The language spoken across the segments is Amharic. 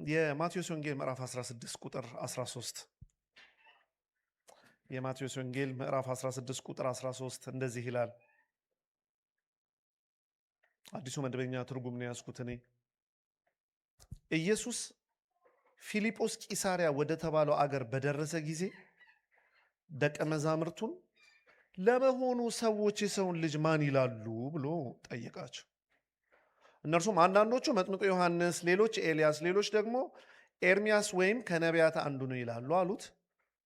የማቴዎስ ወንጌል ምዕራፍ 16 ቁጥር 13 የማቴዎስ ወንጌል ምዕራፍ 16 ቁጥር 13 እንደዚህ ይላል። አዲሱ መደበኛ ትርጉም ነው ያስኩት እኔ። ኢየሱስ ፊልጶስ ቂሳሪያ ወደ ተባለው አገር በደረሰ ጊዜ ደቀ መዛሙርቱን ለመሆኑ ሰዎች የሰውን ልጅ ማን ይላሉ ብሎ ጠየቃቸው። እነርሱም አንዳንዶቹ መጥምቁ ዮሐንስ፣ ሌሎች ኤልያስ፣ ሌሎች ደግሞ ኤርሚያስ ወይም ከነቢያት አንዱ ነው ይላሉ አሉት።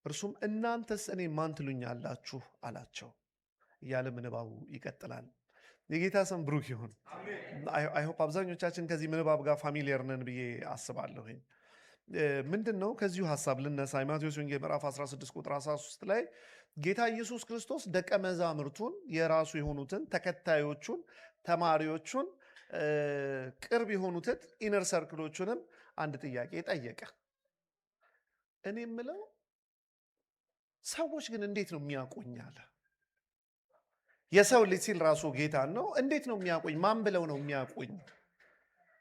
እርሱም እናንተስ እኔ ማን ትሉኛላችሁ አላቸው እያለ ምንባቡ ይቀጥላል። የጌታ ስም ብሩክ ይሁን። አይ ሆፕ አብዛኞቻችን ከዚህ ምንባብ ጋር ፋሚሊየር ነን ብዬ አስባለሁ። ምንድን ነው ከዚሁ ሀሳብ ልነሳ። የማቴዎስ ወንጌል ምዕራፍ 16 ቁጥር 13 ላይ ጌታ ኢየሱስ ክርስቶስ ደቀ መዛሙርቱን የራሱ የሆኑትን ተከታዮቹን፣ ተማሪዎቹን፣ ቅርብ የሆኑትን ኢነር ሰርክሎቹንም አንድ ጥያቄ ጠየቀ። እኔ የምለው ሰዎች ግን እንዴት ነው የሚያውቁኝ አለ። የሰው ልጅ ሲል ራሱ ጌታን ነው። እንዴት ነው የሚያውቁኝ? ማን ብለው ነው የሚያውቁኝ?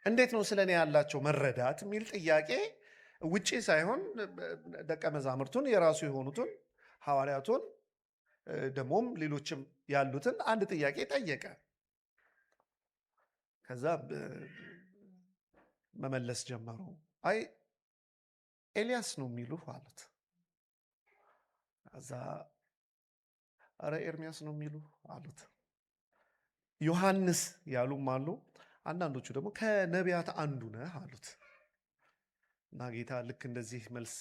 እንዴት ነው ስለ እኔ ያላቸው መረዳት የሚል ጥያቄ ውጪ ሳይሆን ደቀ መዛሙርቱን የራሱ የሆኑትን ሐዋርያቱን ደግሞም ሌሎችም ያሉትን አንድ ጥያቄ ጠየቀ። ከዛ መመለስ ጀመሩ። አይ ኤልያስ ነው የሚሉ አሉት። ከዛ አረ ኤርሚያስ ነው የሚሉ አሉት። ዮሐንስ ያሉም አሉ። አንዳንዶቹ ደግሞ ከነቢያት አንዱ ነህ አሉት። እና ጌታ ልክ እንደዚህ መልስ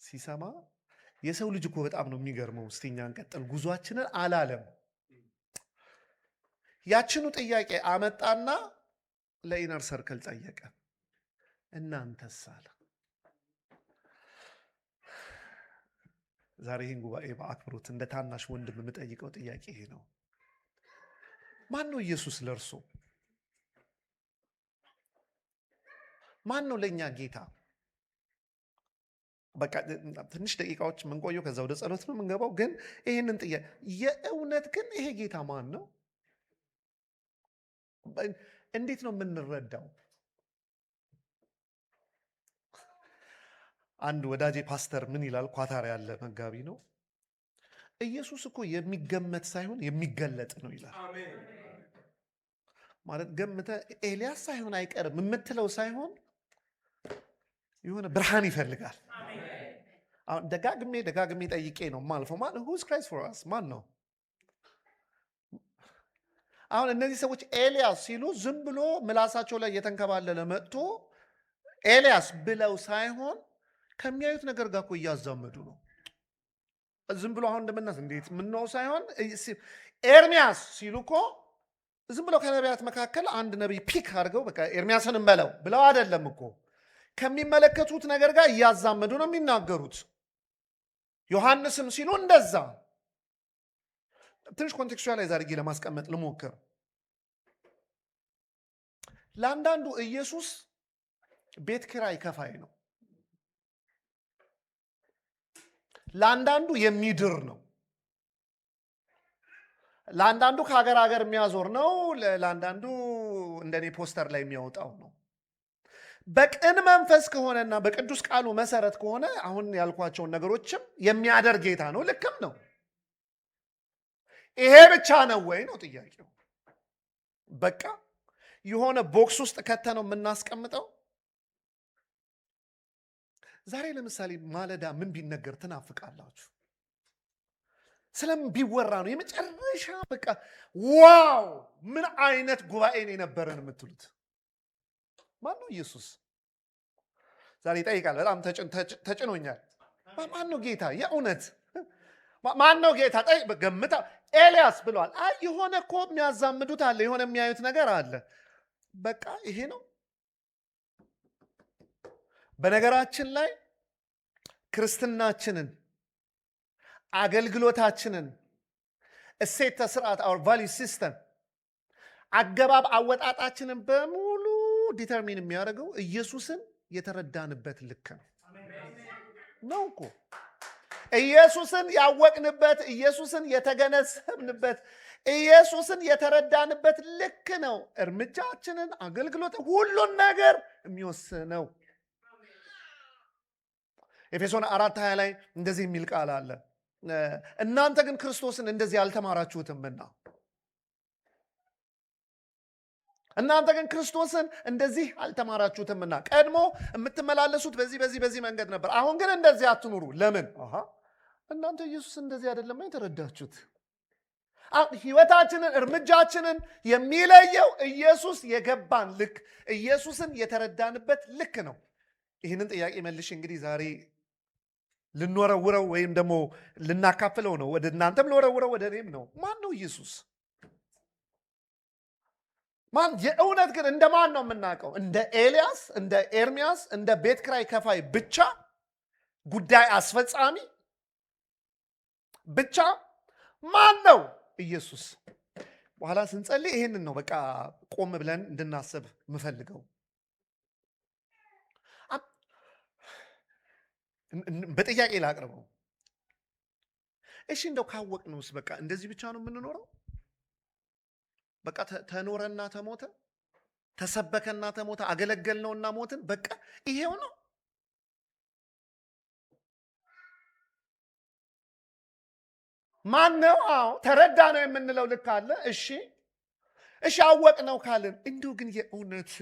ሲሰማ የሰው ልጅ እኮ በጣም ነው የሚገርመው። እስቲ እኛ እንቀጥል ጉዟችንን አላለም። ያችኑ ጥያቄ አመጣና ለኢነር ሰርክል ጠየቀ። እናንተስ አለ። ዛሬ ይህን ጉባኤ በአክብሮት እንደ ታናሽ ወንድም የምጠይቀው ጥያቄ ይሄ ነው። ማን ነው ኢየሱስ ለእርሱ? ማን ነው ለእኛ ጌታ? በቃ ትንሽ ደቂቃዎች የምንቆየው ከዛ ወደ ጸሎት ነው የምንገባው። ግን ይህንን ጥያቄ የእውነት ግን ይሄ ጌታ ማን ነው? እንዴት ነው የምንረዳው? አንድ ወዳጄ ፓስተር ምን ይላል? ኳታር ያለ መጋቢ ነው። ኢየሱስ እኮ የሚገመት ሳይሆን የሚገለጥ ነው ይላል። ማለት ገምተ ኤልያስ ሳይሆን አይቀርም የምትለው ሳይሆን የሆነ ብርሃን ይፈልጋል። አሁን ደጋግሜ ጠይቄ ነው ማልፈው። ማን who's Christ for us? ማን ነው? አሁን እነዚህ ሰዎች ኤልያስ ሲሉ ዝም ብሎ ምላሳቸው ላይ እየተንከባለለ መጥቶ ኤልያስ ብለው ሳይሆን ከሚያዩት ነገር ጋር እኮ እያዛመዱ ነው። ዝም ብሎ አሁን እንደምናስ እንዴት ምነው ሳይሆን ኤርሚያስ ሲሉ እኮ ዝም ብሎ ከነቢያት መካከል አንድ ነቢይ ፒክ አድርገው በቃ ኤርሚያስን እንበለው ብለው አይደለም እኮ ከሚመለከቱት ነገር ጋር እያዛመዱ ነው የሚናገሩት። ዮሐንስም ሲሉ እንደዛ። ትንሽ ኮንቴክስቹዋላይዝ አድርጌ ለማስቀመጥ ልሞክር። ለአንዳንዱ ኢየሱስ ቤት ኪራይ ከፋይ ነው። ለአንዳንዱ የሚድር ነው። ለአንዳንዱ ከሀገር ሀገር የሚያዞር ነው። ለአንዳንዱ እንደኔ ፖስተር ላይ የሚያወጣው ነው። በቅን መንፈስ ከሆነና በቅዱስ ቃሉ መሰረት ከሆነ አሁን ያልኳቸውን ነገሮችም የሚያደርግ ጌታ ነው። ልክም ነው። ይሄ ብቻ ነው ወይ ነው ጥያቄው። በቃ የሆነ ቦክስ ውስጥ ከተነው የምናስቀምጠው። ዛሬ ለምሳሌ ማለዳ ምን ቢነገር ትናፍቃላችሁ? ስለምን ቢወራ ነው የመጨረሻ በቃ ዋው ምን አይነት ጉባኤን የነበረን የምትሉት? ማን ነው ኢየሱስ? ዛሬ ይጠይቃል። በጣም ተጭኖኛል። ማን ነው ጌታ? የእውነት ማን ነው ጌታ? ገምታ ኤልያስ ብለዋል። አይ የሆነ እኮ የሚያዛምዱት አለ፣ የሆነ የሚያዩት ነገር አለ። በቃ ይሄ ነው። በነገራችን ላይ ክርስትናችንን፣ አገልግሎታችንን፣ እሴተ ስርዓት our value system አገባብ አወጣጣችንን በሙሉ ዲተርሚን የሚያደርገው ኢየሱስን የተረዳንበት ልክ ነው እኮ። ኢየሱስን ያወቅንበት፣ ኢየሱስን የተገነዘብንበት፣ ኢየሱስን የተረዳንበት ልክ ነው እርምጃችንን፣ አገልግሎት፣ ሁሉን ነገር የሚወስነው። ኤፌሶን 4:20 ላይ እንደዚህ የሚል ቃል አለ። እናንተ ግን ክርስቶስን እንደዚህ አልተማራችሁትምና እናንተ ግን ክርስቶስን እንደዚህ አልተማራችሁትምና ቀድሞ የምትመላለሱት በዚህ መንገድ ነበር። አሁን ግን እንደዚህ አትኑሩ። ለምን? እናንተ ኢየሱስን እንደዚህ አይደለም የተረዳችሁት። ህይወታችንን፣ እርምጃችንን የሚለየው ኢየሱስ የገባን ልክ፣ ኢየሱስን የተረዳንበት ልክ ነው። ይህንን ጥያቄ መልሽ እንግዲህ ዛሬ ልንወረውረው ወይም ደግሞ ልናካፍለው ነው። ወደ እናንተም ልወረውረው፣ ወደ እኔም ነው። ማን ነው ኢየሱስ? ማን? የእውነት ግን እንደ ማን ነው የምናውቀው? እንደ ኤልያስ፣ እንደ ኤርሚያስ፣ እንደ ቤት ክራይ ከፋይ ብቻ፣ ጉዳይ አስፈጻሚ ብቻ? ማን ነው ኢየሱስ? በኋላ ስንጸልይ ይሄንን ነው በቃ ቆም ብለን እንድናስብ የምፈልገው። በጥያቄ ላቅርበው። እሺ እንደው ካወቅነውስ በቃ እንደዚህ ብቻ ነው የምንኖረው? በቃ ተኖረና ተሞተ፣ ተሰበከና ተሞተ፣ አገለገልነውና ሞትን፣ በቃ ይሄው ነው? ማን ነው? አዎ ተረዳ ነው የምንለው ልክ አለ። እሺ አወቅ ነው ካልን እንዲሁ ግን የእውነት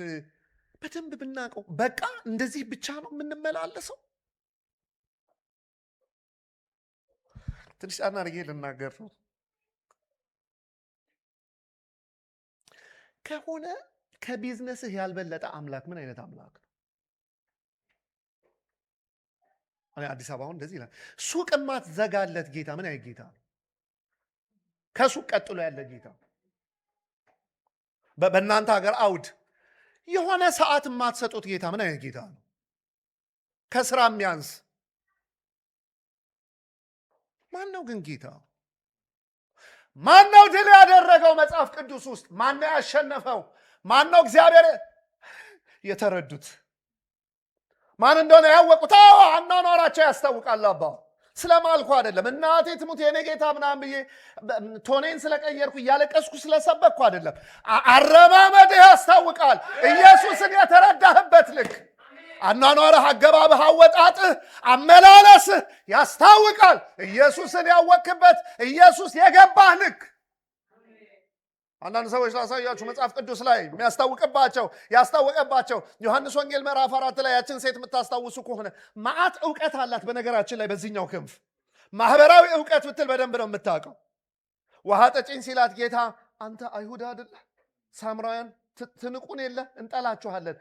በደንብ ብናውቀው በቃ እንደዚህ ብቻ ነው የምንመላለሰው? ትንሽ ጫና አድርጌ ልናገር ነው ከሆነ ከቢዝነስህ ያልበለጠ አምላክ ምን አይነት አምላክ ነው? አዲስ አበባ አሁን እንደዚህ ይላል። ሱቅ የማትዘጋለት ጌታ ምን አይነት ጌታ ነው? ከሱቅ ቀጥሎ ያለ ጌታ። በእናንተ ሀገር አውድ የሆነ ሰዓት የማትሰጡት ጌታ ምን አይነት ጌታ ነው? ከስራ የሚያንስ ማን ነው ግን ጌታ? ማን ነው ድል ያደረገው? መጽሐፍ ቅዱስ ውስጥ ማን ነው ያሸነፈው? ማን ነው እግዚአብሔር የተረዱት? ማን እንደሆነ ያወቁት? አኗኗራቸው ያስታውቃል። አባ ስለማልኩ አይደለም፣ እናቴ ትሙት የኔ ጌታ ምናምን ብዬ ቶኔን ስለቀየርኩ እያለቀስኩ ስለሰበኩ አይደለም። አረማመድህ ያስታውቃል። ኢየሱስን የተረዳህበት ልክ፣ አኗኗርህ፣ አገባብህ፣ አወጣጥህ፣ አመላለስህ ያስታውቃል። ኢየሱስን ያወቅበት፣ ኢየሱስ የገባህ ልክ። አንዳንድ ሰዎች ላሳያችሁ መጽሐፍ ቅዱስ ላይ ያስታወቀባቸው ዮሐንስ ወንጌል ምዕራፍ 4 ላይ ያችን ሴት የምታስታውሱ ከሆነ መዓት እውቀት አላት። በነገራችን ላይ በዚህኛው ክንፍ ማህበራዊ እውቀት ብትል በደንብ ነው የምታውቀው። ውሃ ጠጪኝ ሲላት ጌታ አንተ አይሁድ አይደለ? ሳምራውያን ትንቁን የለ እንጠላችኋለን።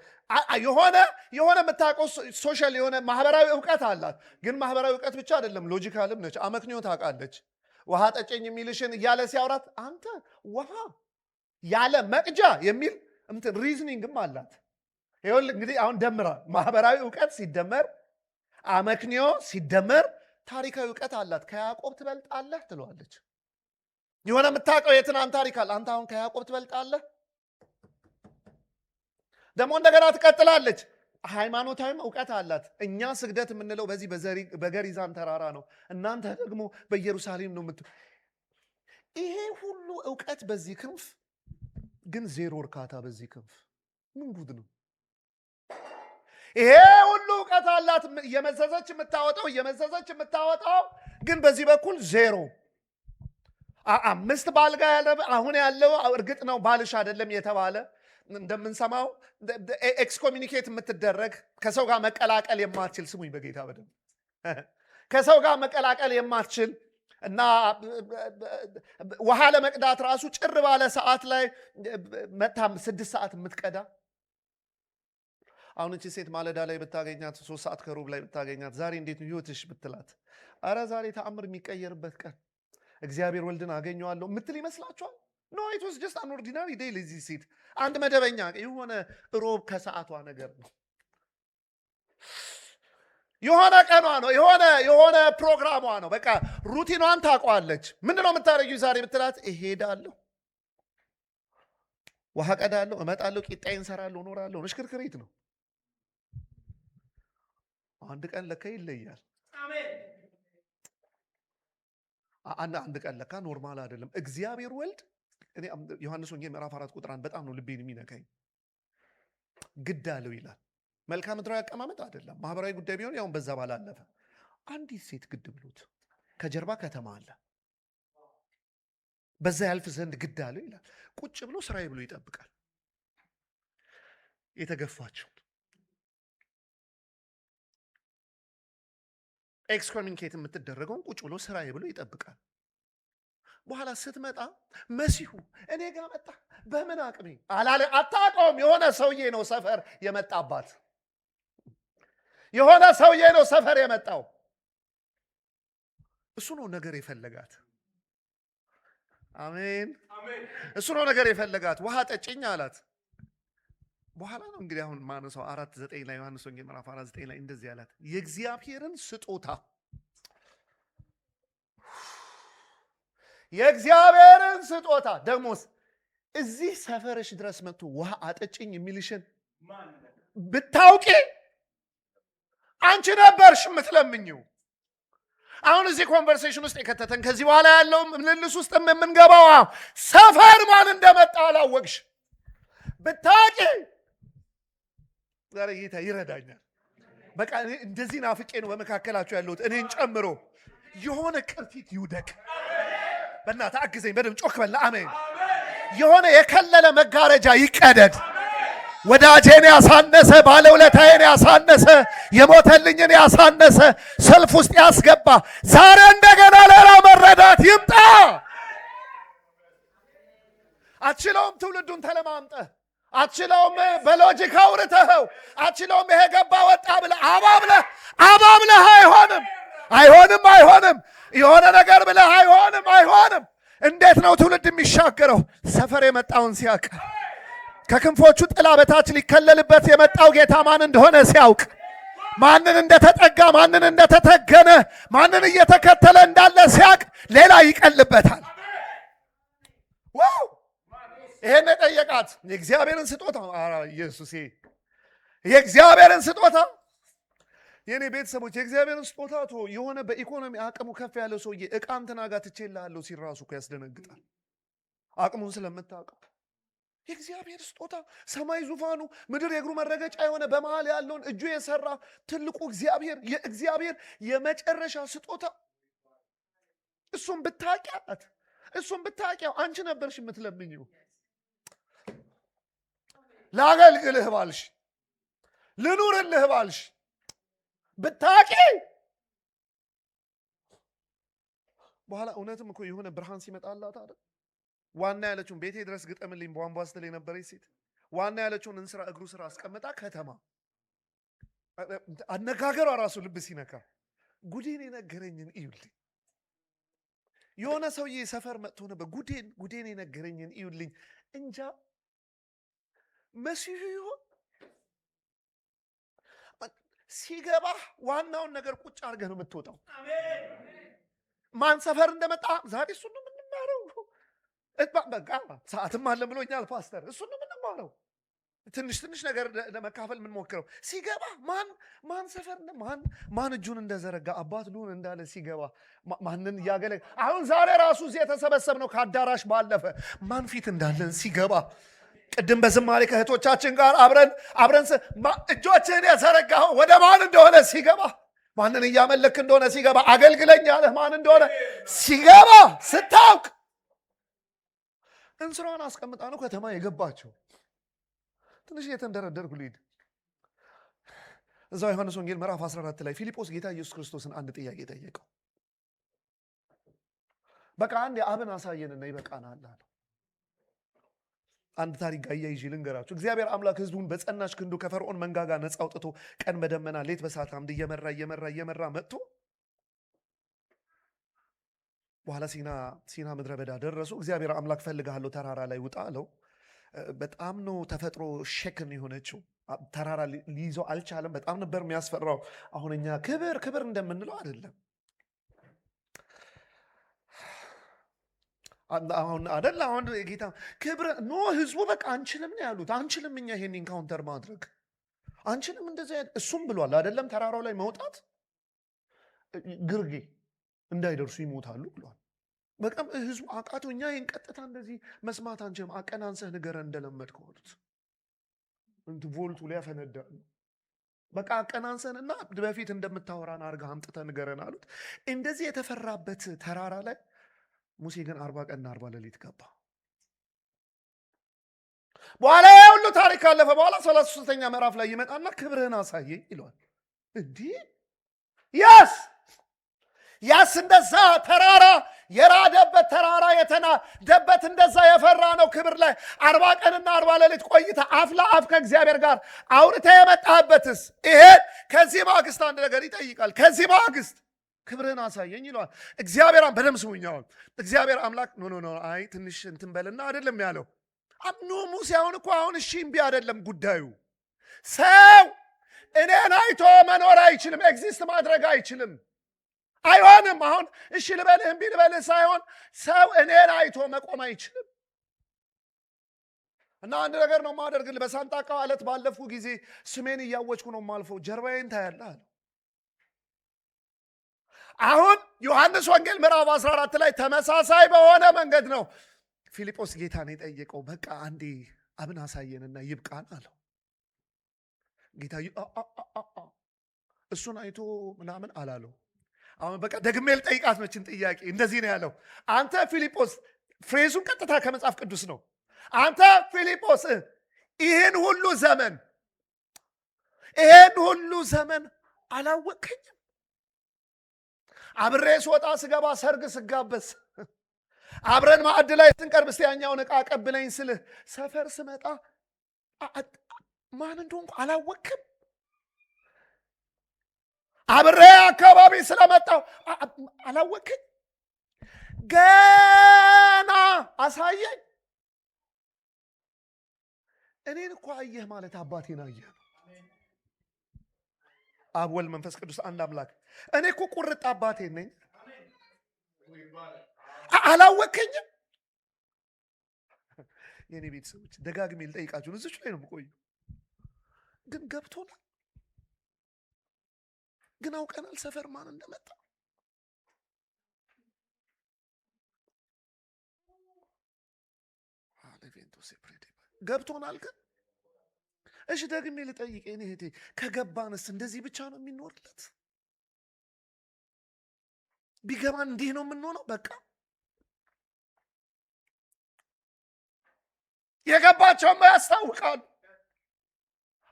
የሆነ የምታውቀው ሶሻል የሆነ ማህበራዊ እውቀት አላት። ግን ማህበራዊ እውቀት ብቻ አይደለም፣ ሎጂካልም ነች። አመክንዮ ታውቃለች። ውሃ ጠጪኝ የሚልሽን እያለ ሲያወራት አንተ ውሃ ያለ መቅጃ የሚል ሪዝኒንግም አላት። ይሁን እንግዲህ አሁን ደምራ ማህበራዊ እውቀት ሲደመር አመክንዮ ሲደመር ታሪካዊ እውቀት አላት። ከያዕቆብ ትበልጣለህ ትለዋለች። የሆነ የምታውቀው የትናንት ታሪክ አለ። አንተ አሁን ከያዕቆብ ትበልጣለህ። ደግሞ እንደገና ትቀጥላለች። ሃይማኖታዊም እውቀት አላት። እኛ ስግደት የምንለው በዚህ በገሪዛን ተራራ ነው፣ እናንተ ደግሞ በኢየሩሳሌም ነው ይሄ ሁሉ እውቀት በዚህ ክንፍ ግን ዜሮ እርካታ በዚህ ክንፍ። ምን ጉድ ነው? ይሄ ሁሉ እውቀት አላት እየመዘዘች የምታወጣው ግን በዚህ በኩል ዜሮ። 5 ባልጋ ያለ አሁን ያለው እርግጥ ነው ባልሽ አይደለም የተባለ እንደምንሰማው ኤክስኮሚኒኬት የምትደረግ ከሰው ጋር መቀላቀል የማትችል፣ ስሙኝ በጌታ በደንብ ከሰው ጋር መቀላቀል የማትችል እና ውሃ ለመቅዳት ራሱ ጭር ባለ ሰዓት ላይ መታ 6 ሰዓት የምትቀዳ። አሁን እቺ ሴት ማለዳ ላይ ብታገኛት 3 ሰዓት ከሩብ ላይ ብታገኛት ዛሬ እንዴት ነው ህይወትሽ ብትላት፣ አረ ዛሬ ተአምር የሚቀየርበት ቀን እግዚአብሔር ወልድን አገኘዋለሁ ምትል ይመስላችኋል? ኖ ኢት ዋዝ ጀስት አን ኦርዲናሪ ዴይ ለዚህ ሴት። አንድ መደበኛ የሆነ ሮብ ከሰዓቷ ነገር ነው። የሆነ ቀኗ ነው። የሆነ ፕሮግራሟ ነው። በቃ ሩቲኗን ታውቀዋለች። ምንድነው የምታደርጊው ዛሬ ብትላት፣ እሄዳለሁ፣ ውሃ ቀዳለሁ፣ እመጣለሁ፣ ቂጣዬን እንሰራለሁ፣ እኖራለሁ። መሽክርክሪት ነው። አንድ ቀን ለካ ይለያል። አንድ ቀን ለካ ኖርማል አይደለም። እግዚአብሔር ወልድ እኔ ዮሐንስ ወንጌል ምዕራፍ 4 ቁጥር 1 በጣም ነው ልቤን የሚነካኝ። ግድ አለው ይላል። መልካም ምድራዊ አቀማመጥ አይደለም፣ ማህበራዊ ጉዳይ ቢሆን ያውን በዛ ባላለፈ አንዲት ሴት ግድ ብሎት ከጀርባ ከተማ አለ፣ በዛ ያልፍ ዘንድ ግድ አለው ይላል። ቁጭ ብሎ ስራዬ ብሎ ይጠብቃል። የተገፋቸው ኤክስኮሚኒኬት የምትደረገውን ቁጭ ብሎ ስራዬ ብሎ ይጠብቃል። በኋላ ስትመጣ መሲሁ እኔ ጋር መጣ። በምን አቅሜ አላለ። አታውቀውም። የሆነ ሰውዬ ነው ሰፈር የመጣባት። የሆነ ሰውዬ ነው ሰፈር የመጣው። እሱ ነው ነገር የፈለጋት። አሜን። እሱ ነው ነገር የፈለጋት። ውሃ ጠጭኝ አላት። በኋላ ነው እንግዲህ አሁን ማነሳው 4:9 ላይ ዮሐንስ ወንጌል ምዕራፍ 4:9 ላይ እንደዚህ አላት፣ የእግዚአብሔርን ስጦታ የእግዚአብሔርን ስጦታ ደግሞስ እዚህ ሰፈርሽ ድረስ መጥቶ ውሃ አጠጭኝ የሚልሽን ብታውቂ አንቺ ነበርሽ የምትለምኝው። አሁን እዚህ ኮንቨርሴሽን ውስጥ የከተተን ከዚህ በኋላ ያለው ምልልስ ውስጥ የምንገባው ሰፈር ማን እንደመጣ አላወቅሽ ብታውቂ ዛሬ ጌታ ይረዳኛል። በቃ እንደዚህ ናፍቄ ነው በመካከላችሁ ያለሁት እኔን ጨምሮ። የሆነ ቅርፊት ይውደቅ። በእናትህ አግዘኝ፣ በደምብ ጮክ በል። አሜን። የሆነ የከለለ መጋረጃ ይቀደድ። ወዳጄን ያሳነሰ፣ ባለውለታዬን ያሳነሰ፣ የሞተልኝን ያሳነሰ ሰልፍ ውስጥ ያስገባ ዛሬ እንደገና ሌላ መረዳት ይምጣ። አትችለውም። ትውልዱን ተለማምጠህ አትችለውም። በሎጂክ አውርተኸው አትችለውም። ይሄ ገባ ወጣ ብለህ አባብለህ አይሆንም። የሆነ ነገር ብለህ አይሆንም። እንዴት ነው ትውልድ የሚሻገረው? ሰፈር የመጣውን ሲያውቅ፣ ከክንፎቹ ጥላ በታች ሊከለልበት የመጣው ጌታ ማን እንደሆነ ሲያውቅ፣ ማንን እንደተጠጋ፣ ማንን እንደተተገነ፣ ማንን እየተከተለ እንዳለ ሲያውቅ ሌላ ይቀልበታል። ዋው! ይሄን የጠየቃት የእግዚአብሔርን ስጦታ ኢየሱሴ፣ የእግዚአብሔርን ስጦታ የኔ ቤተሰቦች፣ የእግዚአብሔርን ስጦታ የሆነ በኢኮኖሚ አቅሙ ከፍ ያለ ሰውዬ ዕቃ እንትና ጋር ትቼልሃለሁ ሲል ራሱ እኮ ያስደነግጣል። አቅሙን ስለምታውቀው የእግዚአብሔር ስጦታ ሰማይ ዙፋኑ ምድር የእግሩ መረገጫ የሆነ በመሃል ያለውን እጁ የሰራ ትልቁ እግዚአብሔር፣ የእግዚአብሔር የመጨረሻ ስጦታ እሱም ብታውቂያት አንቺ ነበርሽ የምትለምኝው። ላገልግልህ ባልሽ፣ ልኑርልህ ባልሽ ብታውቂ በኋላ እውነትም እኮ የሆነ ብርሃን ሲመጣላት አይደል ዋና ያለችውን ቤቴ ድረስ ግጠምልኝ ቧንቧ ስትል የነበረች ሴት ዋና ያለችውን እንስራ እግሩ ስራ አስቀምጣ ከተማ አነጋገሯ ራሱ ልብ ሲነካ ጉዴን የነገረኝን እዩልኝ። የሆነ ሰውዬ ሰፈር መጥቶ ነበር። ጉዴን የነገረኝን እዩልኝ። እንጃ መሲሁ ይሆን? ሲገባ ዋናውን ነገር ቁጭ አድርገህ ነው የምትወጣው። ማን ሰፈር እንደመጣ ዛሬ እሱን ነው የምንማረው። በቃ ሰዓትም አለ ብሎኛል ፓስተር። እሱን ነው የምንማረው። ትንሽ ነገር ለመካፈል የምንሞክረው ሲገባ ማን ሰፈር ማን እጁን እንደዘረጋ አባት ልሁን እንዳለ ሲገባ ማንን እያገለገ አሁን ዛሬ ራሱ እዚህ የተሰበሰብነው ከአዳራሽ ባለፈ ማን ፊት እንዳለን ሲገባ ቅድም በዝማሬ ከእህቶቻችን ጋር አብረን እጆችህን የዘረጋኸው ወደ ማን እንደሆነ ሲገባ ማንን እያመለክ እንደሆነ ሲገባ አገልግለኝ ያለህ ማን እንደሆነ ሲገባ ስታውቅ እንስራዋን አስቀምጣ ነው ከተማ የገባቸው። ትንሽ እየተንደረደርኩ ልሂድ። እዛው ዮሐንስ ወንጌል ምዕራፍ 14 ላይ ፊልጶስ ጌታ ኢየሱስ ክርስቶስን አንድ ጥያቄ ጠየቀው። በቃ አንድ የአብን አሳየንና ይበቃናል አለው። አንድ ታሪክ አያይዤ ልንገራችሁ። እግዚአብሔር አምላክ ሕዝቡን በጸናች ክንዱ ከፈርዖን መንጋጋ ነፃ አውጥቶ ቀን በደመና ሌት በእሳት አምድ እየመራ መጥቶ በኋላ ሲና ምድረ በዳ ደረሱ። እግዚአብሔር አምላክ ፈልግሃለሁ ተራራ ላይ ውጣ አለው። በጣም ነው ተፈጥሮ ሸክን የሆነችው። ተራራ ሊይዘው አልቻለም። በጣም ነበር የሚያስፈራው። አሁን እኛ ክብር እንደምንለው አይደለም። አሁን ጌታ ክብር ህዝቡ በቃ አንችልም ነው ያሉት። አንችልም እኛ ይሄን ኢንካውንተር ማድረግ አንችልም። እንደዚህ እሱም ብሏል አይደለም ተራራው ላይ መውጣት ግርጌ እንዳይደርሱ ይሞታሉ ብሏል። በቃም ህዝቡ አቃተው። እኛ ይህን ቀጥታ እንደዚህ መስማት አንችልም። አቀናንሰህ ንገረን እንደለመድከው አሉት። ቮልቱ ሊያፈነዳ ነው። በቃ አቀናንሰንና በፊት እንደምታወራን አድርገህ አምጥተህ ንገረን አሉት። እንደዚህ የተፈራበት ተራራ ላይ ሙሴ ግን 40 ቀንና 40 ሌሊት ገባ። በኋላ ሁሉ ታሪክ ካለፈ በኋላ 33ኛ ምዕራፍ ላይ ይመጣና ክብርህን አሳየኝ ይለዋል። እንዲህ ያስ እንደዛ ተራራ የራደበት ተራራ የተናደበት እንደዛ የፈራ ነው ክብር ላይ 40 ቀንና 40 ሌሊት ቆይታ አፍ ለአፍ ከእግዚአብሔር ጋር አውርተ የመጣህበትስ ይሄ ከዚህ ማግስት አንድ ነገር ይጠይቃል። ከዚህ ማግስት ክብርህን አሳየኝ ይለዋል። እግዚአብሔር በደም ስሙኛውን እግዚአብሔር አምላክ ኖ አይ ትንሽ እንትን በልና አይደለም ያለው። ሙሴ አሁን እሺ እምቢ አይደለም ጉዳዩ። ሰው እኔን አይቶ መኖር አይችልም፣ ኤግዚስት ማድረግ አይችልም። አይሆንም። አሁን እሺ ልበልህ እምቢ ልበልህ ሳይሆን ሰው እኔን አይቶ መቆም አይችልም። እና አንድ ነገር ነው የማደርግልህ። በሳንጣቃ አለት ባለፉ ጊዜ ስሜን እያወጅኩ ነው የማልፈው፣ ጀርባዬን ታያለህ አለ። አሁን ዮሐንስ ወንጌል ምዕራፍ 14 ላይ ተመሳሳይ በሆነ መንገድ ነው ፊልጶስ ጌታን የጠየቀው። በቃ አንዴ አብን አሳየንና ይብቃን አለው። ጌታ እሱን አይቶ ምናምን አላለው። አሁን በቃ ደግሜ ልጠይቃት መችን ጥያቄ እንደዚህ ነው ያለው። አንተ ፊልጶስ፣ ፍሬዙን ቀጥታ ከመጽሐፍ ቅዱስ ነው። አንተ ፊልጶስ ይህን ሁሉ ዘመን አላወቅከኝም? አብሬ ስወጣ ስገባ፣ ሰርግ ስጋበዝ፣ አብረን ማዕድ ላይ ስንቀርብ እስቲ ያኛውን ዕቃ ቀብለኝ ስልህ፣ ሰፈር ስመጣ ማን እንደሆንኩ አላወቅክም? አብሬ አካባቢ ስለመጣው አላወቅኝ? ገና አሳየኝ። እኔን እኮ አየህ ማለት አባቴን አየህ ነው። አብ ወልድ መንፈስ ቅዱስ አንድ አምላክ። እኔ እኮ ቁርጥ አባቴን ነኝ። አላወቅኝም? የኔ ቤተሰቦች ደጋግሜ ልጠይቃችሁ፣ እዚች ላይ ነው የምቆየው። ግን ገብቶናል፣ ግን አውቀናል ሰፈር ማን እንደመጣ። ገብቶናል። ግን እሺ ደግሜ ልጠይቅ እኔ እህቴ፣ ከገባንስ እንደዚህ ብቻ ነው የሚኖርለት? ቢገባን እንዲህ ነው የምንሆነው? በቃ የገባቸውማ ያስታውቃሉ።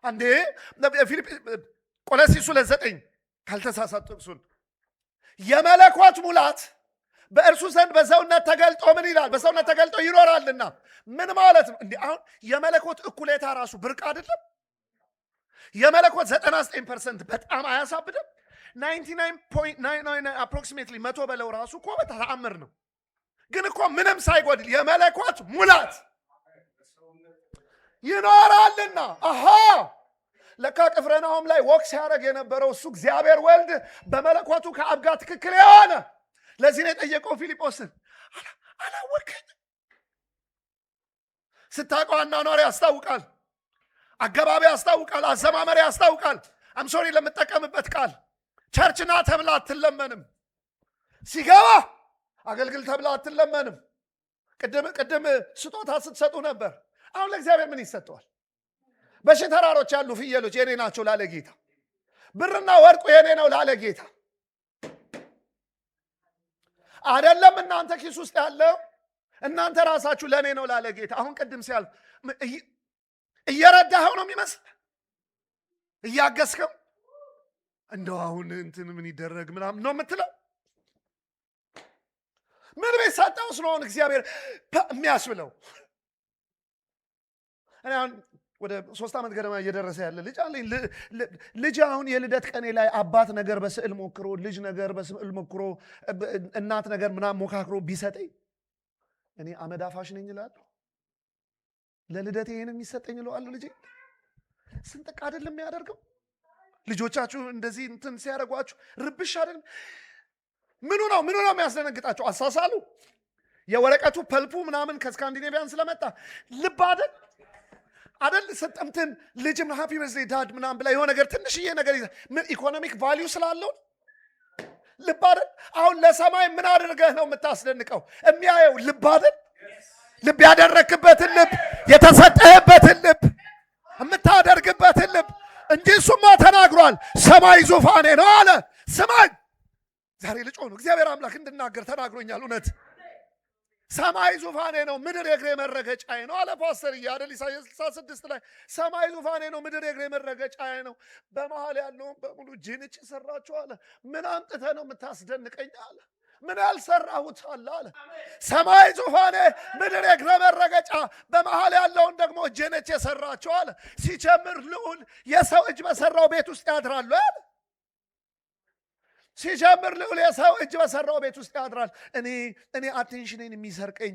አንዴ ቆላስይስ 2:9 ካልተሳሳቱ ጥቅሱን የመለኮት ሙላት በእርሱ ዘንድ በሰውነት ተገልጦ ምን ይላል? በሰውነት ተገልጦ ይኖራልና። ምን ማለት ነው? እንዲህ አሁን የመለኮት እኩሌታ ራሱ ብርቅ አይደለም? የመለኮት 99% በጣም አያሳብድም? 99.99 አፕሮክሲሜትሊ 100 በለው ራሱ እኮ በተአምር ነው። ግን እኮ ምንም ሳይጎድል የመለኮት ሙላት ይኖራልና። አሃ ለካ ቅፍርናሆም ላይ ወክ ሲያደርግ የነበረው እሱ እግዚአብሔር ወልድ በመለኮቱ ከአብ ጋር ትክክል የሆነ። ለዚህ ነው የጠየቀው ፊልጶስን። አላወቅኝ? ስታውቀው አኗኗሪ ያስታውቃል፣ አገባቢ ያስታውቃል፣ አዘማመሪ ያስታውቃል። አምሶሪ ለምጠቀምበት ቃል ቸርችና ተብላ አትለመንም። ሲገባ አገልግል ተብላ አትለመንም። ቅድም ስጦታ ስትሰጡ ነበር። አሁን ለእግዚአብሔር ምን ይሰጠዋል? በሺህ ተራሮች ያሉ ፍየሎች የኔ ናቸው ላለ ጌታ፣ ብርና ወርቁ የኔ ነው ላለ ጌታ አይደለም። እናንተ ኪስ ውስጥ ያለው እናንተ ራሳችሁ ለእኔ ነው ላለ ጌታ። አሁን ቅድም ሲያልፍ እየረዳኸው ነው የሚመስል፣ እያገዝከው እንደው አሁን እንትን ምን ይደረግ ምናምን ነው የምትለው። ምን ቤት ሰጠው ስለሆን እግዚአብሔር የሚያስብለው። እኔ አሁን ወደ 3 ዓመት ገደማ እየደረሰ ያለ ልጅ አለኝ። ልጅ አሁን የልደት ቀኔ ላይ አባት ነገር በስዕል ሞክሮ፣ ልጅ ነገር በስዕል ሞክሮ፣ እናት ነገር ምናምን ሞካክሮ ቢሰጠኝ እኔ አመዳፋሽ ነኝ እላለሁ። ለልደቴ ይሄን የሚሰጠኝ እለዋለሁ። ልጄ ስንጥቅ አይደለም የሚያደርገው? ልጆቻችሁ እንደዚህ እንትን ሲያደርጓችሁ ርብሽ አይደለም? ምኑ ነው የሚያስደነግጣቸው? አሳሳሉ፣ የወረቀቱ ፐልፑ ምናምን ከስካንዲኔቪያን ስለመጣ ልብ አደል ሰጠምትን ልጅም ሃፒ በርዝዴይ ዳድ ምናምን ብላ የሆነ ነገር ትንሽዬ ነገር ምን ኢኮኖሚክ ቫልዩ ስላለው ልብ አይደል? አሁን ለሰማይ ምን አድርገህ ነው የምታስደንቀው? የሚያየው ልብ አይደል? ልብ ያደረክበትን ልብ፣ የተሰጠህበትን ልብ፣ የምታደርግበትን ልብ እንጂ እሱማ ተናግሯል። ሰማይ ዙፋኔ ነው አለ። ስማኝ፣ ዛሬ ልጮ ነው። እግዚአብሔር አምላክ እንድናገር ተናግሮኛል። እውነት ሰማይ ዙፋኔ ነው፣ ምድር የእግሬ መረገጫዬ ነው አለ ፓስተር እያደል ኢሳይያስ 66 ላይ ሰማይ ዙፋኔ ነው፣ ምድር የእግሬ መረገጫዬ ነው። በመሃል ያለውን በሙሉ ጅንጭ ሰራችሁ አለ። ምን አምጥተህ ነው የምታስደንቀኝ አለ። ምን ያልሰራሁት አለ አለ። ሰማይ ዙፋኔ፣ ምድር የእግሬ መረገጫ፣ በመሃል ያለውን ደግሞ እጄን የሰራችሁ አለ። ሲጀምር ልዑል የሰው እጅ በሰራው ቤት ውስጥ ያድራሉ አለ። ሲጀምር ልዑል የሰው እጅ በሰራው ቤት ውስጥ ያድራል። እኔ አቴንሽኔን የሚሰርቀኝ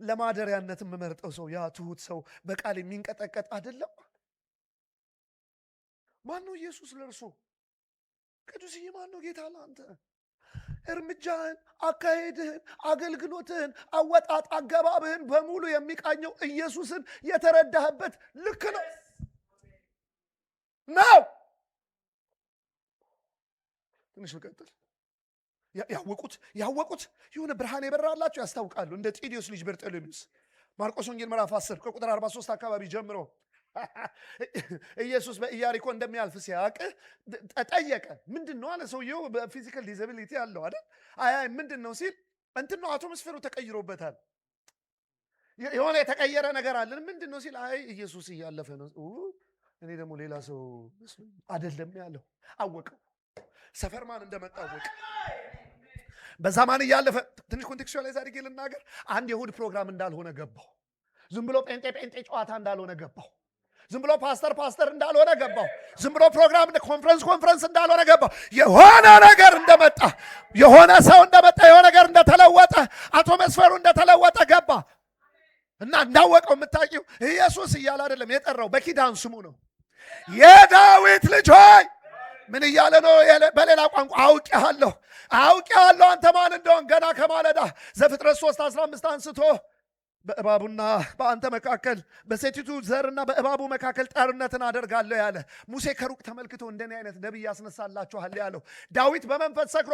ለማደሪያነት የምመርጠው ሰው ያ ትሁት ሰው በቃል የሚንቀጠቀጥ አይደለም። ማን ነው ኢየሱስ ለእርሱ? ቅዱስዬ ማን ነው ጌታ ለአንተ? እርምጃህን፣ አካሄድህን፣ አገልግሎትህን፣ አወጣጥ አገባብህን በሙሉ የሚቃኘው ኢየሱስን የተረዳህበት ልክ ነው ነው። ትንሽ ልቀጥል። ያወቁት የሆነ ብርሃን የበራላቸው ያስታውቃሉ። እንደ ጢዲዮስ ልጅ በርጤሌሜዎስ ማርቆስ ወንጌል ምዕራፍ 10 ከቁጥር 43 አካባቢ ጀምሮ ኢየሱስ በኢያሪኮ እንደሚያልፍ ሲያውቅ ጠየቀ። ምንድን ነው አለ። ሰውየው በፊዚካል ዲዛቢሊቲ ያለው አይደል? አይ ምንድን ነው ሲል እንትን ነው አቶሞስፌሩ ተቀይሮበታል፣ የሆነ የተቀየረ ነገር አለ። ምንድን ነው ሲል አይ ኢየሱስ እያለፈ ነው። እኔ ደግሞ ሌላ ሰው አይደለም ያለው። አወቀው። ሰፈር ማን እንደመጣ አወቀ። በዛ ማን እያለፈ ትንሽ ኮንቴክስቹዋላይዝ አድርጌ ልናገር። አንድ የእሑድ ፕሮግራም እንዳልሆነ ገባው። ዝም ብሎ ጴንጤ ጨዋታ እንዳልሆነ ገባው። ዝም ብሎ ፓስተር እንዳልሆነ ገባው። ዝም ብሎ ፕሮግራም ኮንፈረንስ እንዳልሆነ ገባው። የሆነ ነገር እንደመጣ፣ የሆነ ሰው እንደመጣ፣ የሆነ ነገር እንደተለወጠ፣ አቶሞስፌሩ እንደተለወጠ ገባ እና እንዳወቀው የምታውቂው ኢየሱስ እያለ አይደለም የጠራው፣ በኪዳን ስሙ ነው። የዳዊት ልጅ ሆይ ምን እያለ ነው? በሌላ ቋንቋ አውቄሃለሁ አንተ ማን እንደሆን ገና ከማለዳ ዘፍጥረት 3:15 አንስቶ በእባቡና በአንተ መካከል በሴቲቱ ዘርና በእባቡ መካከል ጦርነትን አደርጋለሁ ያለ ሙሴ ከሩቅ ተመልክቶ እንደኔ አይነት ነቢይ ያስነሳላችኋል ያለው ዳዊት በመንፈስ ሰክሮ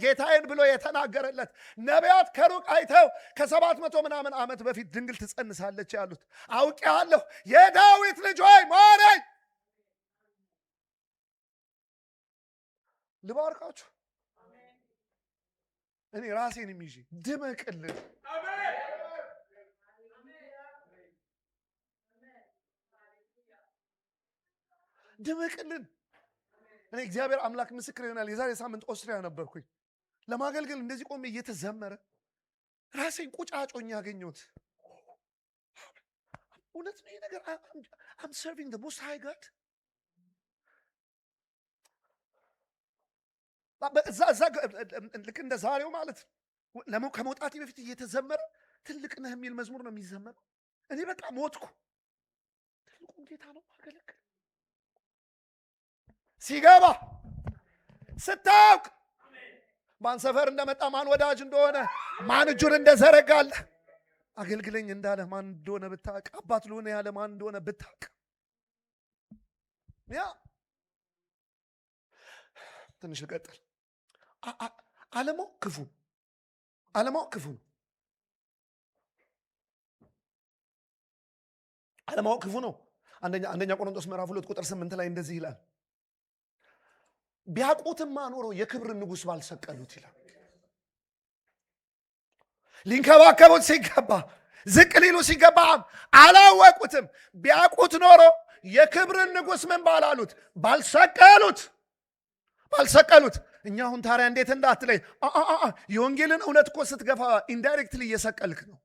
ጌታዬን ብሎ የተናገረለት ነቢያት ከሩቅ አይተው ከ700 ምናምን ዓመት በፊት ድንግል ትጸንሳለች ያሉት አውቄሃለሁ የዳዊት ልጅ ሆይ ማረኝ። ልባርካችሁ እኔ ራሴንም ይዤ ድመቅልን። ድመቅልን። እኔ እግዚአብሔር አምላክ ምስክር ይሆናል። የዛሬ ሳምንት ኦስትሪያ ነበርኩኝ ለማገልገል። እንደዚህ ቆሜ እየተዘመረ ራሴን ቁጫጮኝ ያገኘሁት። እውነት ነው ይሄ ነገር። I'm serving the most high God። ልክ እንደ ዛሬው ማለት ከመውጣቴ በፊት እየተዘመረ ትልቅ ነህ የሚል መዝሙር ነው የሚዘመረው። እኔ በቃ ሞትኩ። ትልቁን ጌታ ነው ማገለግል። ሲገባ ስታውቅ ማን ሰፈር እንደመጣ፣ ማን ወዳጅ እንደሆነ፣ ማን እጁን እንደዘረጋለ፣ አገልግለኝ እንዳለ ማን እንደሆነ ብታውቅ፣ አባት ልሆነ ያለ ማን እንደሆነ ብታውቅ፣ ያ ትንሽ ልቀጥል። ዓለማው ክፉ ነው። ዓለማው ክፉ ነው። አንደኛ ቆሮንቶስ ምዕራፍ 2 ቁጥር 8 ላይ እንደዚህ ይላል፣ ቢያውቁትማ ኖሮ የክብርን ንጉሥ ባልሰቀሉት ይላል። ሊንከባከቡት ሲገባ፣ ዝቅ ሊሉ ሲገባ አላወቁትም። ቢያውቁት ኖሮ የክብርን ንጉሥ ምን ባላሉት? ባልሰቀሉት። እኛ አሁን ታዲያ እንዴት እንዳትለይ፣ የወንጌልን እውነት እኮ ስትገፋ ኢንዳይሬክትሊ እየሰቀልክ ነው።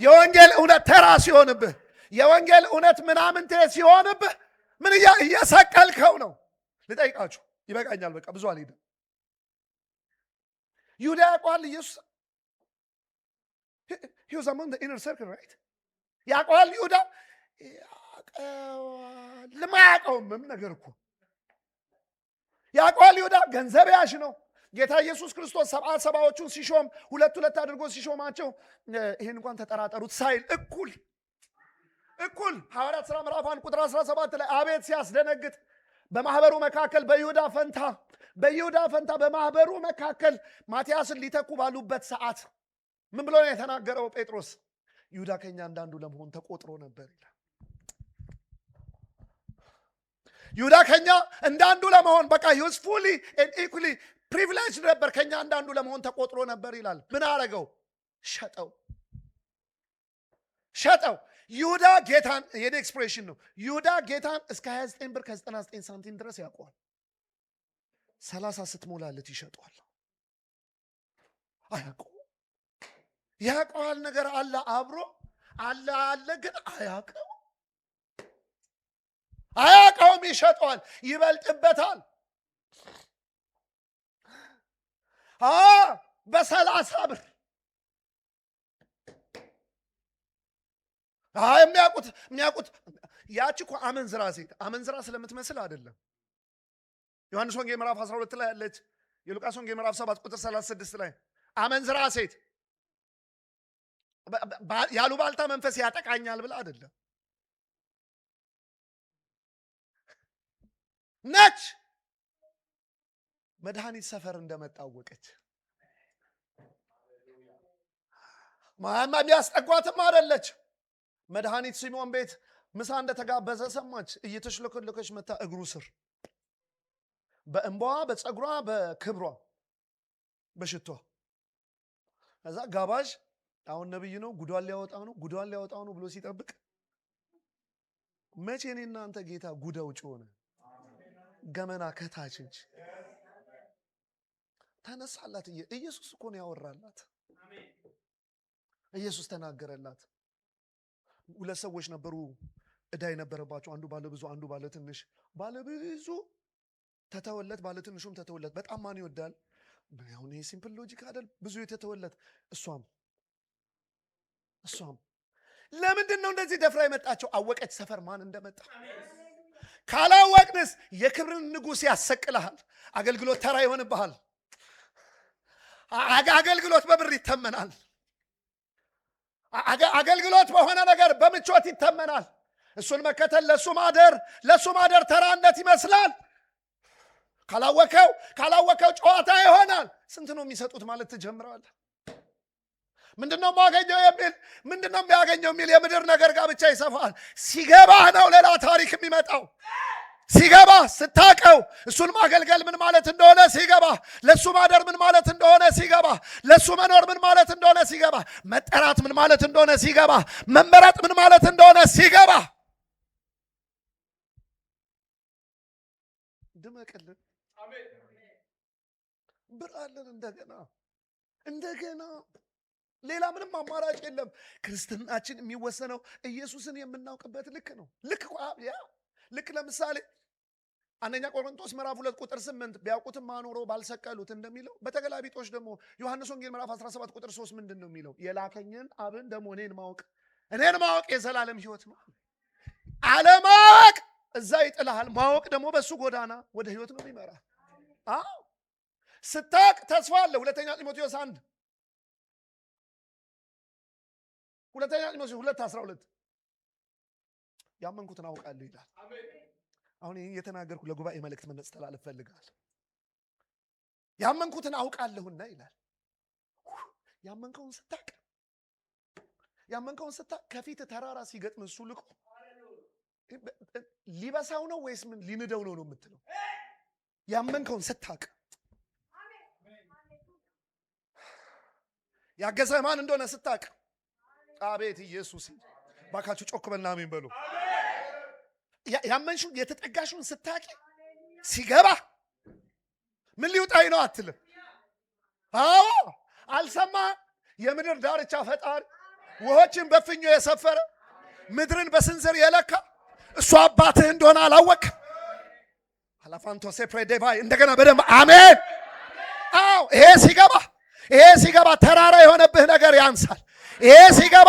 የወንጌል እውነት ተራ ሲሆንብህ፣ የወንጌል እውነት ምናምንቴ ሲሆንብህ ምን እየሰቀልከው ነው? ልጠይቃችሁ፣ ይበቃኛል፣ በቃ ብዙ አልሄድም። ይሁዳ ያውቀዋል ኢየሱስ። he was among the inner circle, right? ያውቀዋል ይሁዳ። ለማያውቀውም ነገር እኮ ያውቀዋል ይሁዳ። ገንዘብ ያሽ ነው። ጌታ ኢየሱስ ክርስቶስ ሰባዎቹን ሲሾም ሁለት አድርጎ ሲሾማቸው ይሄን እንኳን ተጠራጠሩት ሳይል እኩል ሐዋርያት ሥራ ምዕራፍ 1 ቁጥር 17 ላይ አቤት ሲያስደነግጥ በማህበሩ መካከል በይሁዳ ፈንታ በይሁዳ ፈንታ በማህበሩ መካከል ማቲያስን ሊተኩ ባሉበት ሰዓት ምን ብሎ ነው የተናገረው ጴጥሮስ? ይሁዳ ከኛ አንዳንዱ ለመሆን ተቆጥሮ ነበር ይላል። ይሁዳ ከኛ እንዳንዱ ለመሆን በቃ he was fully and equally privileged ነበር። ከኛ አንዳንዱ ለመሆን ተቆጥሮ ነበር ይላል። ምን አረገው? ሸጠው። ይሁዳ ጌታን የኔ ኤክስፕሬሽን ነው። ይሁዳ ጌታን እስከ 29 ብር ከ99 ሳንቲም ድረስ ያውቀዋል። 30 ስትሞላለት ይሸጠዋል። ያውቀዋል። ነገር አለ አብሮ አለ ግን አያውቀውም። ይሸጠዋል፣ ይበልጥበታል። በ30 ብር የሚያውቁት ያቺ እኮ አመንዝራ ሴት አመንዝራ ስለምትመስል አይደለም። ዮሐንስ ወንጌል ምዕራፍ 12 ላይ ያለች፣ የሉቃስ ወንጌል ምዕራፍ 7 ቁጥር 36 ላይ አመንዝራ ሴት ያሉባልታ መንፈስ ያጠቃኛል ብላ አይደለም ነች። መድኃኒት ሰፈር እንደመጣ አወቀች። የሚያስጠጓትም አይደለች። መድኃኒት ሲሞን ቤት ምሳ እንደተጋበዘ ሰማች። እየተሽለከለከች መታ እግሩ ስር በእንባዋ በፀጉሯ በክብሯ በሽቷ እዛ ጋባዥ አሁን ነብይ ነው፣ ጉዷን ሊያወጣው ነው ብሎ ሲጠብቅ መቼ እኔ እናንተ ጌታ ጉድ አውጪ ሆነ? ገመና ከታች እንጂ ተነሳላት። ኢየሱስ እኮ ነው ያወራላት። ኢየሱስ ተናገረላት። ሁለት ሰዎች ነበሩ ዕዳ የነበረባቸው፣ አንዱ ባለብዙ አንዱ ባለትንሽ። ባለብዙ ተተወለት፣ ባለትንሹም ተተወለት። በጣም ማን ይወዳል? አሁን ይሄ ሲምፕል ሎጂክ አይደል? ብዙ የተተወለት። እሷም ለምንድን ነው እንደዚህ ደፍራ የመጣቸው? አወቀች ሰፈር ማን እንደመጣ። ካላወቅንስ የክብርን ንጉሥ ያሰቅልሃል። አገልግሎት ተራ ይሆንብሃል። አገልግሎት በብር ይተመናል። አገልግሎት በሆነ ነገር በምቾት ይተመናል። እሱን መከተል ለሱ ማደር ተራነት ይመስላል። ካላወቀው ጨዋታ ይሆናል። ስንት ነው የሚሰጡት ማለት ትጀምራለህ። ምንድነው የሚያገኘው የሚል የምድር ነገር ጋር ብቻ ይሰፋል። ሲገባህ ነው ሌላ ታሪክ የሚመጣው። ሲገባ ስታቀው እሱን ማገልገል ምን ማለት እንደሆነ ሲገባ፣ ለሱ ማደር ምን ማለት እንደሆነ ሲገባ፣ ለሱ መኖር ምን ማለት እንደሆነ ሲገባ፣ መጠራት ምን ማለት እንደሆነ ሲገባ፣ መመረጥ ምን ማለት እንደሆነ ሲገባ፣ ድመቅልን ብራለን እንደገና ሌላ ምንም አማራጭ የለም። ክርስትናችን የሚወሰነው ኢየሱስን የምናውቅበት ልክ ነው። ልክ ለምሳሌ አንደኛ ቆሮንቶስ ምዕራፍ 2 ቁጥር 8 ቢያውቁትም አኖሮ ባልሰቀሉት እንደሚለው፣ በተገላቢጦሽ ደግሞ ዮሐንስ ወንጌል ምዕራፍ 17 ቁጥር 3 ምንድን ነው የሚለው? የላከኝን አብን ደግሞ እኔን ማወቅ የዘላለም ሕይወት ነው። አለማወቅ እዛ ይጥልሃል። ማወቅ ደግሞ በሱ ጎዳና ወደ ሕይወት ነው የሚመራ። ስታቅ ተስፋ አለ። ሁለተኛ ጢሞቴዎስ 2:12 ያመንኩትን አውቃለሁ ይላል። አሁን ይህን የተናገርኩ ለጉባኤ መልእክት መስተላለፍ ፈልጋለሁ። ያመንኩትን አውቃለሁና ይላል። ያመንከውን ስታቅ ከፊት ተራራ ሲገጥም እሱ ልቆ ሊበሳው ነው ወይስ ምን ሊንደው ነው የምትለው? ያመንከውን ስታቅ ያገዘህ ማን እንደሆነ ስታቅ፣ አቤት ኢየሱስ! ባካችሁ ጮክ በልና አሜን በሉ። ያመንሽው የተጠጋሽውን ስታቂ ሲገባ ምን ሊውጣኝ ነው አትልም። አልሰማ የምድር ዳርቻ ፈጣሪ ውሆችን በፍኞ የሰፈረ ምድርን በስንዝር የለካ እሱ አባትህ እንደሆነ አላወቅ። አላፋንቶ ሴፕሬዴቫይ እንደገና በደንብ አሜን። ይሄ ሲገባ ተራራ የሆነብህ ነገር ያንሳል። ይሄ ሲገባ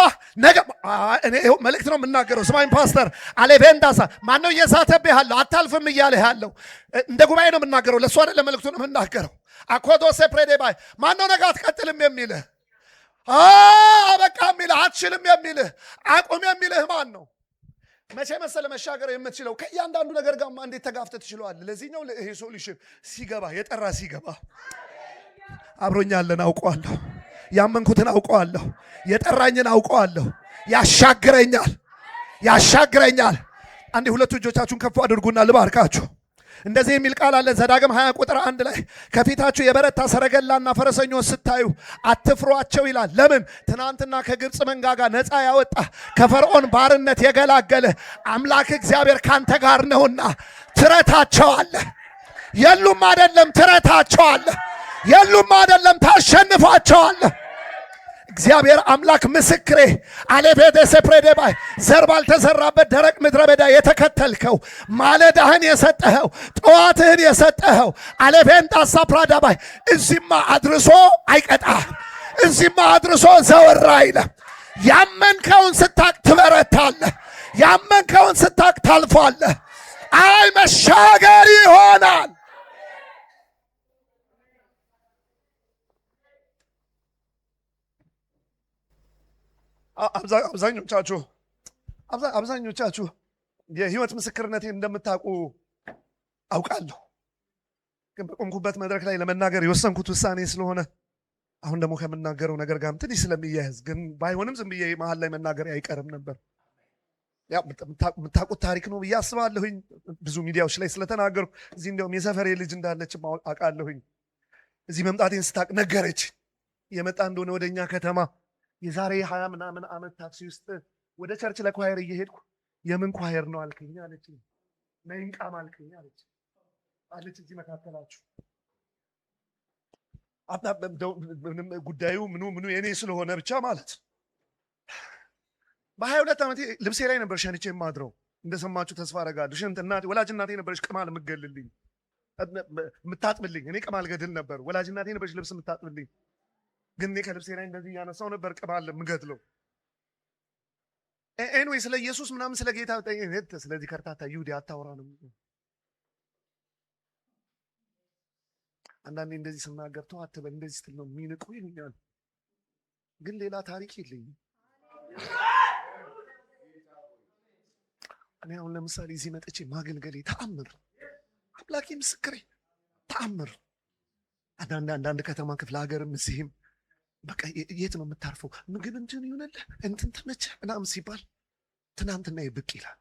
መልእክት ነው የምናገረው። ስማኝ ፓስተር አሌቬንዳሳ ማነው እየሳተብህ ያለው? አታልፍም እያለህ ያለው እንደ ጉባኤ ነው የምናገረው። ለእሱ አይደለ መልእክቱ ነው የምናገረው። አኮቶ ሴፕሬዴባይ ማነው ነገ አትቀጥልም የሚልህ? በቃ የሚልህ አትችልም የሚልህ አቁም የሚልህ ማን ነው? መቼ መሰለ መሻገር የምትችለው ከእያንዳንዱ ነገር ጋር እንዴት ተጋፍተህ ትችለዋለህ? ለዚህኛው ይሄ ሶሉሽን ሲገባ የጠራ ሲገባ አብሮኛለን አውቀዋለሁ፣ ያመንኩትን አውቀዋለሁ፣ የጠራኝን አውቀዋለሁ። ያሻግረኛል። አንዴ ሁለቱ እጆቻችሁን ከፍ አድርጉና ልባርካችሁ። እንደዚህ የሚል ቃል አለ ዘዳግም 20 ቁጥር 1 ላይ ከፊታችሁ የበረታ ሰረገላና ፈረሰኞች ስታዩ አትፍሯቸው ይላል። ለምን? ትናንትና ከግብፅ መንጋጋ ነፃ ያወጣ ከፈርዖን ባርነት የገላገለ አምላክ እግዚአብሔር ካንተ ጋር ነውና ትረታቸዋለህ። የሉም አይደለም፣ ትረታቸዋለህ። የሉም አይደለም፣ ታሸንፏቸዋለህ። እግዚአብሔር አምላክ ምስክሬ አሌቤደ ሰፕሬዴባይ ዘር ባልተዘራበት ደረቅ ምድረ በዳ የተከተልከው ማለዳህን የሰጠኸው ጠዋትህን የሰጠኸው አሌቤንጣ ሳፕራዳባይ እዚህማ አድርሶ አይቀጣህ፣ እዚህማ አድርሶ ዘወር አይልም። ያመንከውን ስታቅ ትበረታለህ። ያመንከውን ስታቅ ታልፏለህ። አይ መሻገር ይሆናል። አብዛኞቻችሁ የህይወት ምስክርነቴን እንደምታውቁ አውቃለሁ። ግን በቆምኩበት መድረክ ላይ ለመናገር የወሰንኩት ውሳኔ ስለሆነ አሁን ደግሞ ከምናገረው ነገር ጋር ትንሽ ስለሚያያዝ ግን ባይሆንም ዝም ብዬ መሀል ላይ መናገር አይቀርም ነበር። ያው የምታውቁት ታሪክ ነው ብዬ አስባለሁኝ። ብዙ ሚዲያዎች ላይ ስለተናገርኩ እዚህ እንዲያውም የሰፈሬ ልጅ እንዳለች አውቃለሁኝ። እዚህ መምጣቴን ስታውቅ ነገረች። የመጣ እንደሆነ ወደኛ ከተማ የዛሬ 20 ምናምን ዓመት ታክሲ ውስጥ ወደ ቸርች ለኳየር እየሄድኩ የምን ኳየር ነው አልከኝ አለች። ነይንቃም አልከኝ አለች እዚህ መካከላችሁ ጉዳዩ ምኑ የኔ ስለሆነ ብቻ ማለት በ22 ዓመቴ ልብሴ ላይ ነበር ሸንቼ የማድረው። እንደሰማችሁ ተስፋ አደርጋለሁ። ወላጅ እናቴ ነበረች ቅማል የምትገልልኝ የምታጥብልኝ። እኔ ቅማል ገድል ነበር። ወላጅ እናቴ ነበረች ልብስ የምታጥብልኝ። ግን እኔ ከልብሴ ላይ እንደዚህ እያነሳው ነበር ቅማል የምገድለው። ኤንዌይ ስለ ኢየሱስ ምናምን ስለ ጌታ ስለዚህ ከርታታ ይሁዲ አታውራ ነው። አንዳንዴ እንደዚህ ስናገር ተው አትበል እንደዚህ ስትል ነው የሚንቁ ይሉኛል። ግን ሌላ ታሪክ የለኝም። እኔ አሁን ለምሳሌ እዚህ መጥቼ ማገልገሌ ተአምር፣ አምላኬ ምስክሬ ተአምር። አንዳንድ ከተማ ክፍለ ሀገርም እዚህም በቃ የት ነው የምታርፈው? ምግብ እንትን ይሆንልህ እንትን ተመቸህ ምናምን ሲባል ትናንትና ይብቅ ይላል።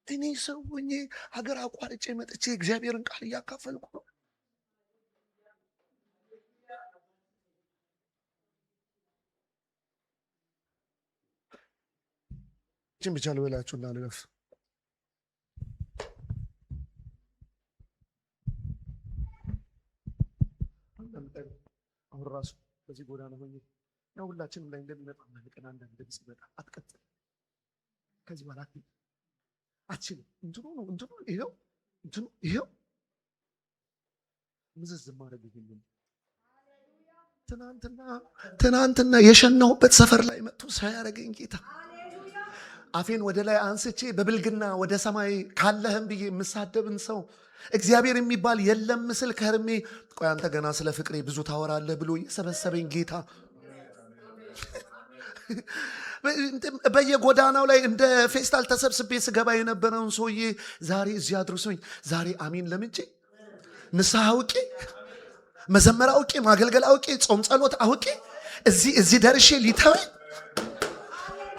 እኔ ሰው ሆኜ ሀገር አቋርጬ መጥቼ እግዚአብሔርን ቃል እያካፈልኩ ነው። ችን ብቻ ልበላችሁና ልለፍ። አሁን ራሱ በዚህ ጎዳና ሆኜ ያው ሁላችንም ላይ እንደሚመጣ መልቀና አንዳንድ ድምጽ ይመጣል። አትቀጥል፣ ከዚህ በኋላ አትችልም፣ እንትኑ ይሄው ምዝዝ ማድረግ ይሄንን ትናንትና የሸናሁበት ሰፈር ላይ መጥቶ ሳያረገኝ ጌታ አፌን ወደ ላይ አንስቼ በብልግና ወደ ሰማይ ካለህም ብዬ የምሳደብን ሰው እግዚአብሔር የሚባል የለም ምስል ከርሜ ቆይ አንተ ገና ስለ ፍቅሬ ብዙ ታወራለህ ብሎ የሰበሰበኝ ጌታ በየጎዳናው ላይ እንደ ፌስታል ተሰብስቤ ስገባ የነበረውን ሰውዬ ዛሬ እዚህ አድርሶኝ ዛሬ አሜን ለምጄ ንስሐ አውቄ መዘመር አውቄ ማገልገል አውቄ ጾም ጸሎት አውቄ እዚህ ደርሼ ሊተወኝ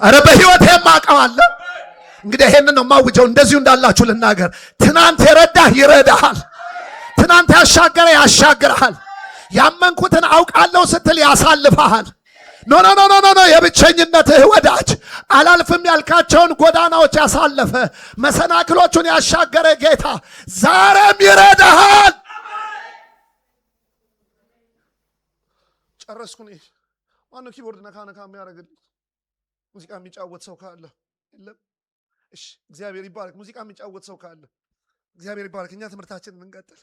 አረ በህይወት የማውቀዋለሁ። እንግዲህ ይሄንን ነው ማውጀው። እንደዚሁ እንዳላችሁ ልናገር። ትናንት የረዳህ ይረዳሃል። ትናንት ያሻገረ ያሻግርሃል። ያመንኩትን አውቃለሁ ስትል ያሳልፈሃል። ኖ የብቸኝነትህ ወዳጅ አላልፍም ያልካቸውን ጎዳናዎች ያሳለፈ መሰናክሎቹን ያሻገረ ጌታ ዛሬም ይረዳሃል። ጨረስኩኝ። ማነው ኪቦርድ ነካ የሚያደርግልኝ? ሙዚቃ የሚጫወት ሰው ካለ የለም? እሺ፣ እግዚአብሔር ይባረክ። ሙዚቃ የሚጫወት ሰው ካለ እግዚአብሔር ይባረክ። እኛ ትምህርታችንን እንቀጥል።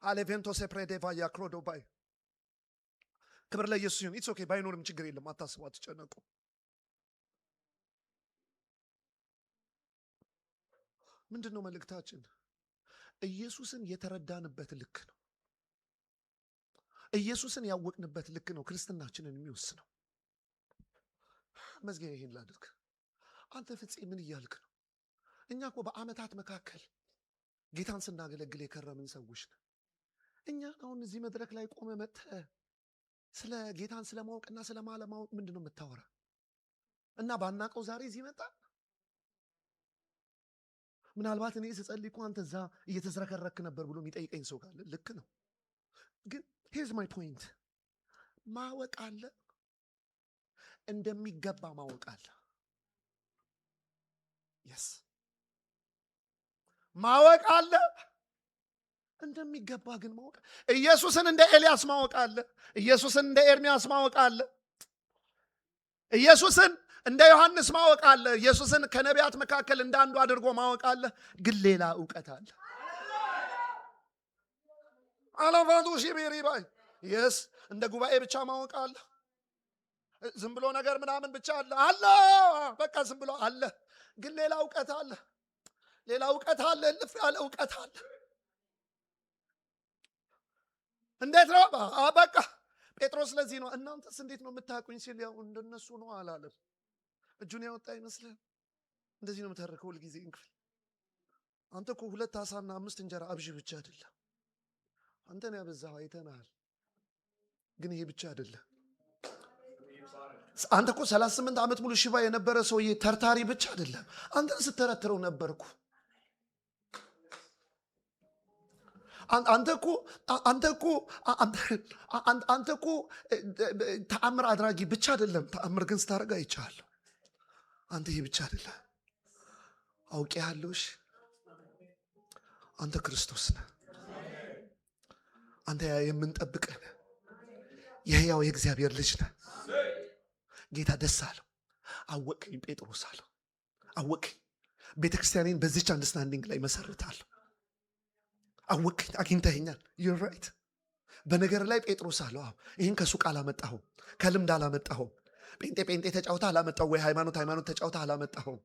አሌቬንቶ ሴፕሬዴ ቫያ ክሮዶ ባይ ክብር ለኢየሱስ ይሁን። ኢትስ ኦኬ። ባይኖርም ችግር የለም። አታስቡ፣ አትጨነቁ። ምንድን ነው መልእክታችን? ኢየሱስን የተረዳንበት ልክ ነው። ኢየሱስን ያወቅንበት ልክ ነው ክርስትናችንን የሚወስነው። መዝጊያ ይሄን ላድርግ። አንተ ፍፄ ምን እያልክ ነው? እኛ እኮ በአመታት መካከል ጌታን ስናገለግል የከረምን ሰዎች ነን። እኛ አሁን እዚህ መድረክ ላይ ቆመ መጥተህ ስለ ጌታን ስለማወቅና ስለማለማወቅ ምንድነው የምታወራ? እና ባናቀው ዛሬ እዚህ መጣ። ምናልባት እኔ ስጸልይ እኮ አንተ እዛ እየተዝረከረክ ነበር ብሎ የሚጠይቀኝ ሰው ካለ ልክ ነው። ግን ሄርዝ ማይ ፖይንት፣ ማወቅ አለ፣ እንደሚገባ ማወቅ አለ። የስ ማወቅ አለ፣ እንደሚገባ ግን ማወቅ። ኢየሱስን እንደ ኤልያስ ማወቅ አለ፣ ኢየሱስን እንደ ኤርሚያስ ማወቅ አለ፣ ኢየሱስን እንደ ዮሐንስ ማወቅ አለ፣ ኢየሱስን ከነቢያት መካከል እንደ አንዱ አድርጎ ማወቅ አለ። ግን ሌላ ዕውቀት አለ። አላፋቱ ሲቤሪ ባይ የስ እንደ ጉባኤ ብቻ ማወቅ አለ። ዝም ብሎ ነገር ምናምን ብቻ አለ በቃ ዝም ብሎ አለ። ግን ሌላ ዕውቀት አለ፣ ሌላ ዕውቀት አለ፣ እልፍ ያለ ዕውቀት አለ። እንዴት ነው? በቃ ጴጥሮስ ለዚህ ነው እናንተስ እንዴት ነው የምታውቁኝ ሲል ያው እንደነሱ ነው አላለም። እጁን ያወጣ ይመስላል። እንደዚህ ነው የምተርከው ሁልጊዜ እንክፍል። አንተ እኮ 2 ዓሳና 5 እንጀራ አብዥ ብቻ አይደለም። አንተን ያበዛው አይተናል። ግን ይሄ ብቻ አይደለም። አንተ እኮ 38 ዓመት ሙሉ ሽባ የነበረ ሰውዬ ተርታሪ ብቻ አይደለም። አንተን ስተረትረው ነበርኩ። አንተ እኮ ተአምር አድራጊ ብቻ አይደለም። ተአምር ግን ስታደርግ አይቻለሁ። አንተ ይሄ ብቻ አይደለም። አውቄሃለሁሽ። አንተ ክርስቶስ ነህ። አንተ የምንጠብቅህ ነህ። የሕያው የእግዚአብሔር ልጅ ነህ። ጌታ ደስ አለው። አወቅኝ ጴጥሮስ አለው። አወቅኝ። ቤተክርስቲያኔን በዚች አንደርስታንዲንግ ላይ መሰርታለሁ። አወቅኝ፣ አግኝተኸኛል። ዩር ራይት። በነገር ላይ ጴጥሮስ አለው። ይህን ከሱቅ አላመጣሁም፣ ከልምድ አላመጣሁም። ጴንጤ ተጫውታ አላመጣሁም፣ ወይ ሃይማኖት ተጫውታ አላመጣሁም፣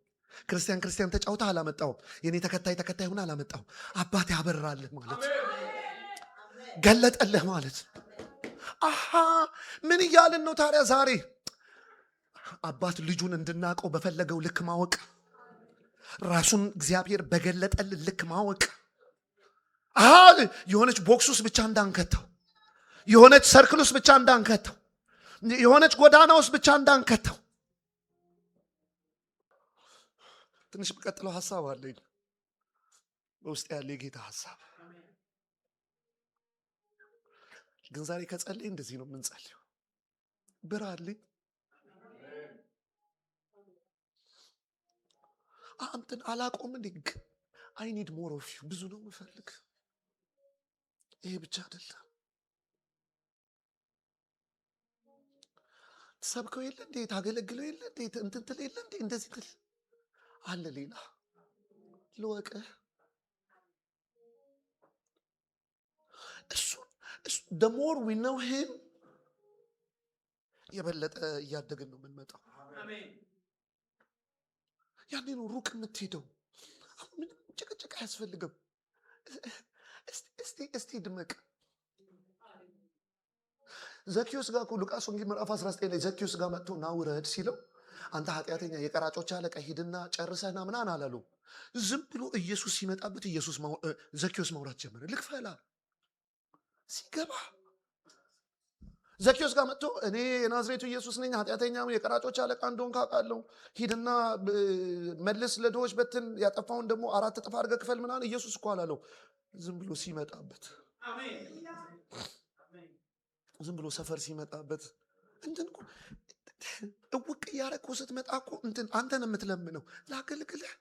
ክርስቲያን ተጫውታ አላመጣሁም፣ የኔ ተከታይ ሆነ አላመጣሁም። አባቴ ያበራልህ ማለት ገለጠልህ ማለት። አሃ ምን እያልን ነው ታዲያ ዛሬ? አባት ልጁን እንድናቀው በፈለገው ልክ ማወቅ፣ ራሱን እግዚአብሔር በገለጠልን ልክ ማወቅ። የሆነች ቦክስ ውስጥ ብቻ እንዳንከተው፣ የሆነች ሰርክል ውስጥ ብቻ እንዳንከተው፣ የሆነች ጎዳና ውስጥ ብቻ እንዳንከተው። ትንሽ በቀጥለው ሐሳብ አለኝ በውስጥ ያለ የጌታ ሐሳብ። ግን ዛሬ ከጸለይ እንደዚህ ነው የምንጸልየው። ብራልኝ አንተን አላቆም እንዴ? አይ ኒድ ሞር ኦፍ ዩ። ብዙ ነው የምፈልግ። ይሄ ብቻ አይደለም። ትሰብከው የለ እንዴ? ታገለግለው የለ እንዴ? እንትን ትል የለ እንዴ? እንደዚህ ትል አለ። ሌላ ልወቅህ። እሱን the more we know him የበለጠ እያደግን ነው የምንመጣው። ያኔ ነው ሩቅ የምትሄደው። ምን ጭቅጭቅ አያስፈልግም። እስቲ ድመቅ። ዘኪዮስ ጋር ሉቃስ ወንጌል ምዕራፍ 19 ላይ ዘኪዮስ ጋር መጥቶ ና ውረድ ሲለው አንተ ኃጢአተኛ የቀራጮች አለቃ ሂድና ጨርሰህና ምናን አላሉ። ዝም ብሎ ኢየሱስ ሲመጣበት ዘኪዮስ ማውራት ጀመረ። ልክፈላ ሲገባ ዘኪዮስ ጋር መጥቶ እኔ የናዝሬቱ ኢየሱስ ነኝ፣ ኃጢአተኛ የቀራጮች አለቃ እንደሆንክ አውቃለሁ፣ ሂድና መልስ፣ ለድሆች በትን፣ ያጠፋውን ደግሞ 4 እጥፍ አድርገህ ክፈል ምናምን። ኢየሱስ እኮ አላለው። ዝም ብሎ ሲመጣበት፣ ዝም ብሎ ሰፈር ሲመጣበት እንትን እውቅ እያደረግህ ስትመጣ እኮ እንትን አንተን የምትለምነው ላገልግልህ፣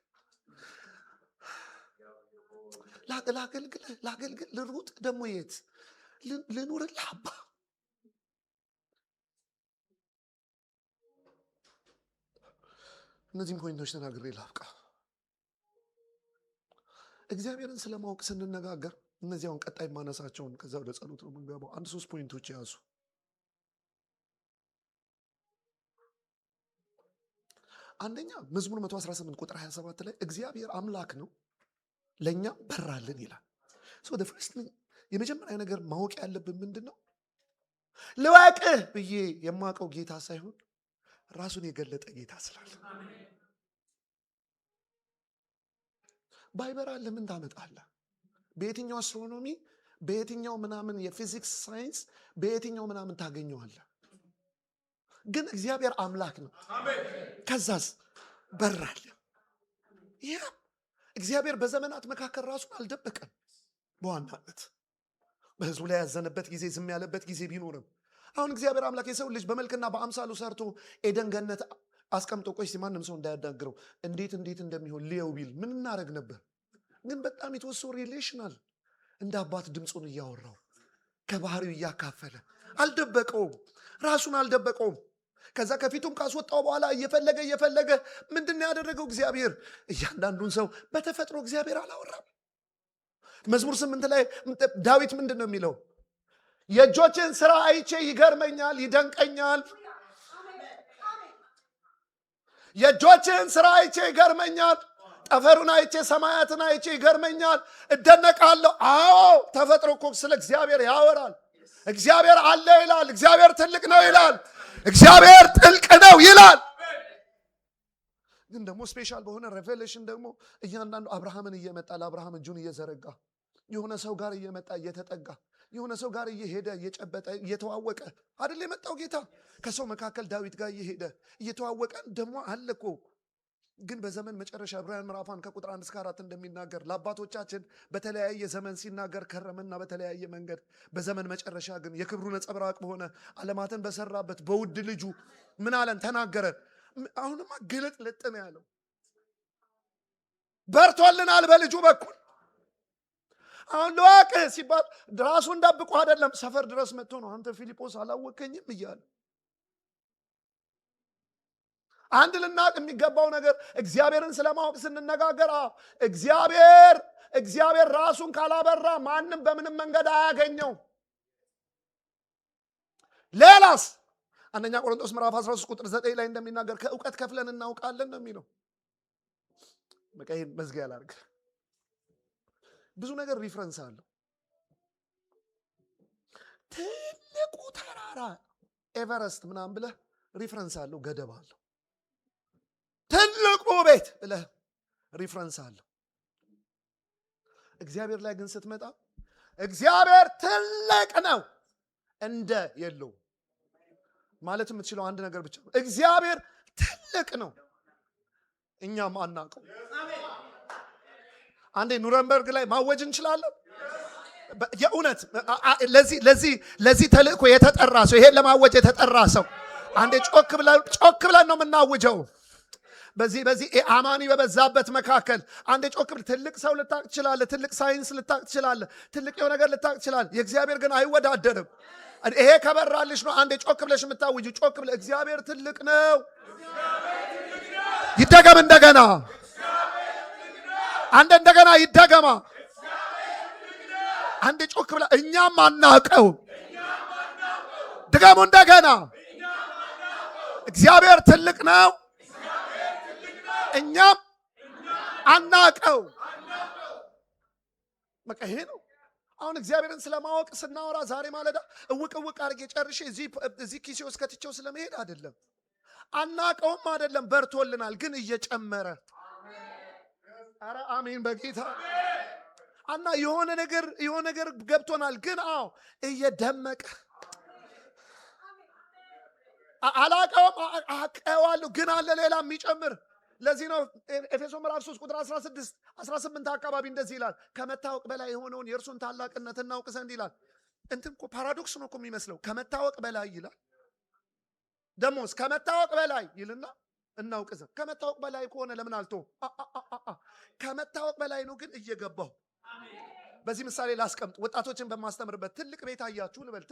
ላገልግል፣ ልሩጥ፣ ደግሞ የት ልኑርልህ አባ። እነዚህም ፖይንቶች ተናግሬ ላብቃ። እግዚአብሔርን ስለማወቅ ስንነጋገር እነዚያውን ቀጣይ ማነሳቸውን፣ ከዛ ወደ ጸሎት ነው የምንገባው። 1-3 ፖይንቶች ያዙ። አንደኛ መዝሙር 118 ቁጥር 27 ላይ እግዚአብሔር አምላክ ነው ለእኛም በራልን ይላል። የመጀመሪያ ነገር ማወቅ ያለብን ምንድን ነው? ልወቅህ ብዬ የማውቀው ጌታ ሳይሆን ራሱን የገለጠ ጌታ ስላለ። ባይበራ ለምን ታመጣለህ? በየትኛው አስትሮኖሚ፣ በየትኛው ምናምን የፊዚክስ ሳይንስ፣ በየትኛው ምናምን ታገኘዋለህ? ግን እግዚአብሔር አምላክ ነው። ከዛስ በራል። ይህ እግዚአብሔር በዘመናት መካከል ራሱን አልደበቀም። በዋናነት በህዝቡ ላይ ያዘነበት ጊዜ፣ ዝም ያለበት ጊዜ ቢኖርም አሁን እግዚአብሔር አምላክ የሰው ልጅ በመልክና በአምሳሉ ሰርቶ ኤደን ገነት አስቀምጦ ቆይ ማንም ሰው እንዳያዳግረው እንዴት እንደሚሆን ሊየው ቢል ምን እናደርግ ነበር? ግን በጣም የተወሰው ሪሌሽናል እንደ አባት ድምፁን እያወራው ከባህሪው እያካፈለ አልደበቀውም፣ ራሱን አልደበቀውም። ከዛ ከፊቱም ካስወጣው በኋላ እየፈለገ ምንድን ያደረገው እግዚአብሔር? እያንዳንዱን ሰው በተፈጥሮ እግዚአብሔር አላወራም። መዝሙር 8 ላይ ዳዊት ምንድን ነው የሚለው? የእጆችን ስራ አይቼ ይገርመኛል፣ ይደንቀኛል። የእጆችን ስራ አይቼ ይገርመኛል፣ ጠፈሩን አይቼ ሰማያትን አይቼ ይገርመኛል፣ እደነቃለሁ። አዎ ተፈጥሮ እኮ ስለ እግዚአብሔር ያወራል። እግዚአብሔር አለ ይላል፣ እግዚአብሔር ትልቅ ነው ይላል፣ እግዚአብሔር ጥልቅ ነው ይላል። ግን ደግሞ ስፔሻል በሆነ ሬቬሌሽን ደግሞ እያንዳንዱ አብርሃምን እየመጣ ለአብርሃም እጁን እየዘረጋ የሆነ ሰው ጋር እየመጣ እየተጠጋ የሆነ ሰው ጋር እየሄደ እየጨበጠ እየተዋወቀ አይደል የመጣው ጌታ? ከሰው መካከል ዳዊት ጋር እየሄደ እየተዋወቀ ደግሞ አለ እኮ። ግን በዘመን መጨረሻ ዕብራውያን ምዕራፍ 1 ከቁጥር 1 እስከ 4 እንደሚናገር ለአባቶቻችን በተለያየ ዘመን ሲናገር ከረመና በተለያየ መንገድ በዘመን መጨረሻ ግን የክብሩ ነጸብራቅ በሆነ ዓለማትን በሰራበት በውድ ልጁ ምን አለን? ተናገረን። አሁንማ ግልጥ ልጥ ነው ያለው። በርቶልናል በልጁ በኩል። አሁን ለዋቅህ ሲባል ራሱን ደብቆ አይደለም፣ ሰፈር ድረስ መጥቶ ነው። አንተ ፊልጶስ አላወቀኝም እያለ አንድ ልናቅ የሚገባው ነገር እግዚአብሔርን ስለማወቅ ስንነጋገር እግዚአብሔር ራሱን ካላበራ ማንም በምንም መንገድ አያገኘው። ሌላስ አንደኛ ቆሮንቶስ ምዕራፍ 13 ቁጥር 9 ላይ እንደሚናገር ከእውቀት ከፍለን እናውቃለን ነው የሚለው። በቃ ይሄን መዝጊያ ላድርግ። ብዙ ነገር ሪፈረንስ አለው። ትልቁ ተራራ ኤቨረስት ምናምን ብለህ ሪፈረንስ አለው፣ ገደብ አለው። ትልቁ ቤት ብለህ ሪፈረንስ አለው። እግዚአብሔር ላይ ግን ስትመጣ እግዚአብሔር ትልቅ ነው እንደ የለው ማለት የምትችለው አንድ ነገር ብቻ ነው። እግዚአብሔር ትልቅ ነው፣ እኛም አናውቀው። አንዴ ኑረምበርግ ላይ ማወጅ እንችላለን። የእውነት ለዚህ ተልእኮ የተጠራ ሰው፣ ይሄን ለማወጅ የተጠራ ሰው አንዴ ጮክ ብለን ነው የምናውጀው። በዚህ አማኒ በበዛበት መካከል አንዴ ጮክ ብለህ ትልቅ ሰው ልታቅ ትችላለህ፣ ትልቅ ሳይንስ ልታቅ ትችላለህ፣ ትልቅ የሆነ ነገር ልታቅ ትችላለህ። የእግዚአብሔር ግን አይወዳደርም። ይሄ ከበራልሽ ነው አንዴ ጮክ ብለሽ የምታውጁ። ጮክ ብለህ እግዚአብሔር ትልቅ ነው። ይደገም እንደገና፣ አንዴ እንደገና ይደገማ። አንዴ ጮክ ብለህ እኛም አናውቀው። ድገሙ እንደገና። እግዚአብሔር ትልቅ ነው፣ እኛም አናውቀው። በቃ ይሄ ነው። አሁን እግዚአብሔርን ስለማወቅ ስናወራ ዛሬ ማለዳ እውቅ አድርጌ ጨርሼ እዚህ ኪሴ ውስጥ ከትቼው ስለመሄድ አይደለም። አናውቀውም አይደለም፣ በርቶልናል ግን እየጨመረ። ኧረ አሜን በጌታ እና የሆነ ነገር ገብቶናል ግን እየደመቀ። አላውቀውም አውቀዋለሁ ግን አለ ሌላ የሚጨምር። ለዚህ ነው ኤፌሶን ምዕራፍ 3 ቁጥር 18 አካባቢ እንደዚህ ይላል፣ ከመታወቅ በላይ የሆነውን የእርሱን ታላቅነት እናውቅ ዘንድ ይላል። እንትን እኮ ፓራዶክስ ነው እኮ የሚመስለው። ከመታወቅ በላይ ይላል፣ ደሞስ ከመታወቅ በላይ ይልና እናውቅ ዘንድ። ከመታወቅ በላይ ከሆነ ለምን አልቶ? ከመታወቅ በላይ ነው ግን እየገባው። በዚህ ምሳሌ ላስቀምጥ። ወጣቶችን በማስተምርበት ትልቅ ቤት አያችሁ ልበል፣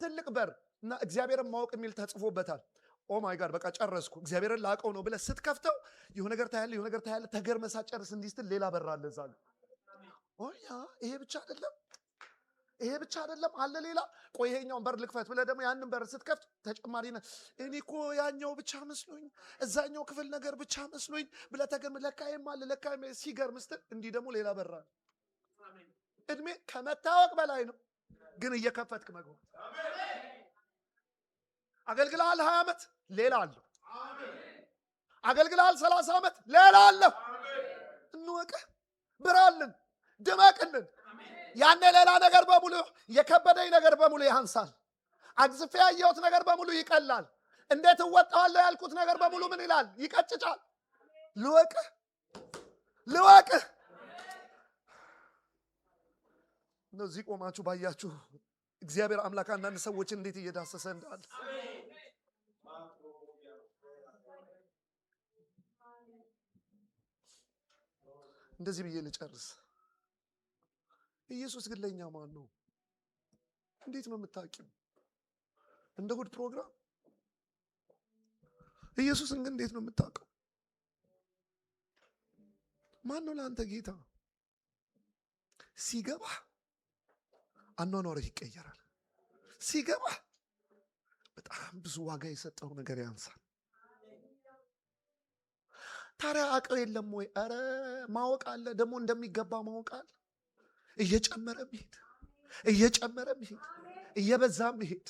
ትልቅ በር እና እግዚአብሔርን ማወቅ የሚል ተጽፎበታል። ኦ ማይ ጋድ በቃ ጨረስኩ እግዚአብሔርን ላቀው ነው ብለህ ስትከፍተው የሆነ ነገር ታያለህ። ተገርመህ ሳትጨርስ እንዲህ ስትል ሌላ በር አለ እዛ ጋር። ይሄ ብቻ አይደለም አለ ሌላ። ቆይ ይሄኛውን በር ልክፈት ብለህ ደግሞ ያንን በር ስትከፍት ተጨማሪ እኔ እኮ ያኛው ብቻ መስሎኝ እዛኛው ክፍል ነገር ብቻ መስሎኝ ብለህ ተገርመህ ለካይም አለ ለካይም ሲገርም ስትል እንዲህ ደግሞ ሌላ በር አለ። እድሜ ከመታወቅ በላይ ነው ግን እየከፈትክ መግባት። አገልግለሃል 20 ዓመት ሌላ አለው። አገልግላል 30 ዓመት ሌላ አለ። እንወቀ ብራልን ድመቅልን። ያኔ ሌላ ነገር በሙሉ የከበደኝ ነገር በሙሉ ያንሳል። አግዝፌ ያየሁት ነገር በሙሉ ይቀላል። እንዴት እወጣዋለሁ ያልኩት ነገር በሙሉ ምን ይላል? ይቀጭጫል። ልወቅ። እነዚህ ቆማችሁ ባያችሁ እግዚአብሔር አምላክ አንዳንድ ሰዎችን እንዴት እየዳሰሰ እንዳለ እንደዚህ ብዬ ልጨርስ። ኢየሱስ ግን ለኛ ማን ነው? እንዴት ነው የምታውቂው? እንደ እሑድ ፕሮግራም ኢየሱስን ግን እንዴት ነው የምታውቀው? ማን ነው ለአንተ ጌታ? ሲገባ አኗኗርህ ይቀየራል። ሲገባ በጣም ብዙ ዋጋ የሰጠው ነገር ያንሳል። ታዲያ አቅር የለም ወይ? ኧረ ማወቅ አለ። ደግሞ እንደሚገባ ማወቅ አለ። እየጨመረ መሄድ እየበዛ መሄድ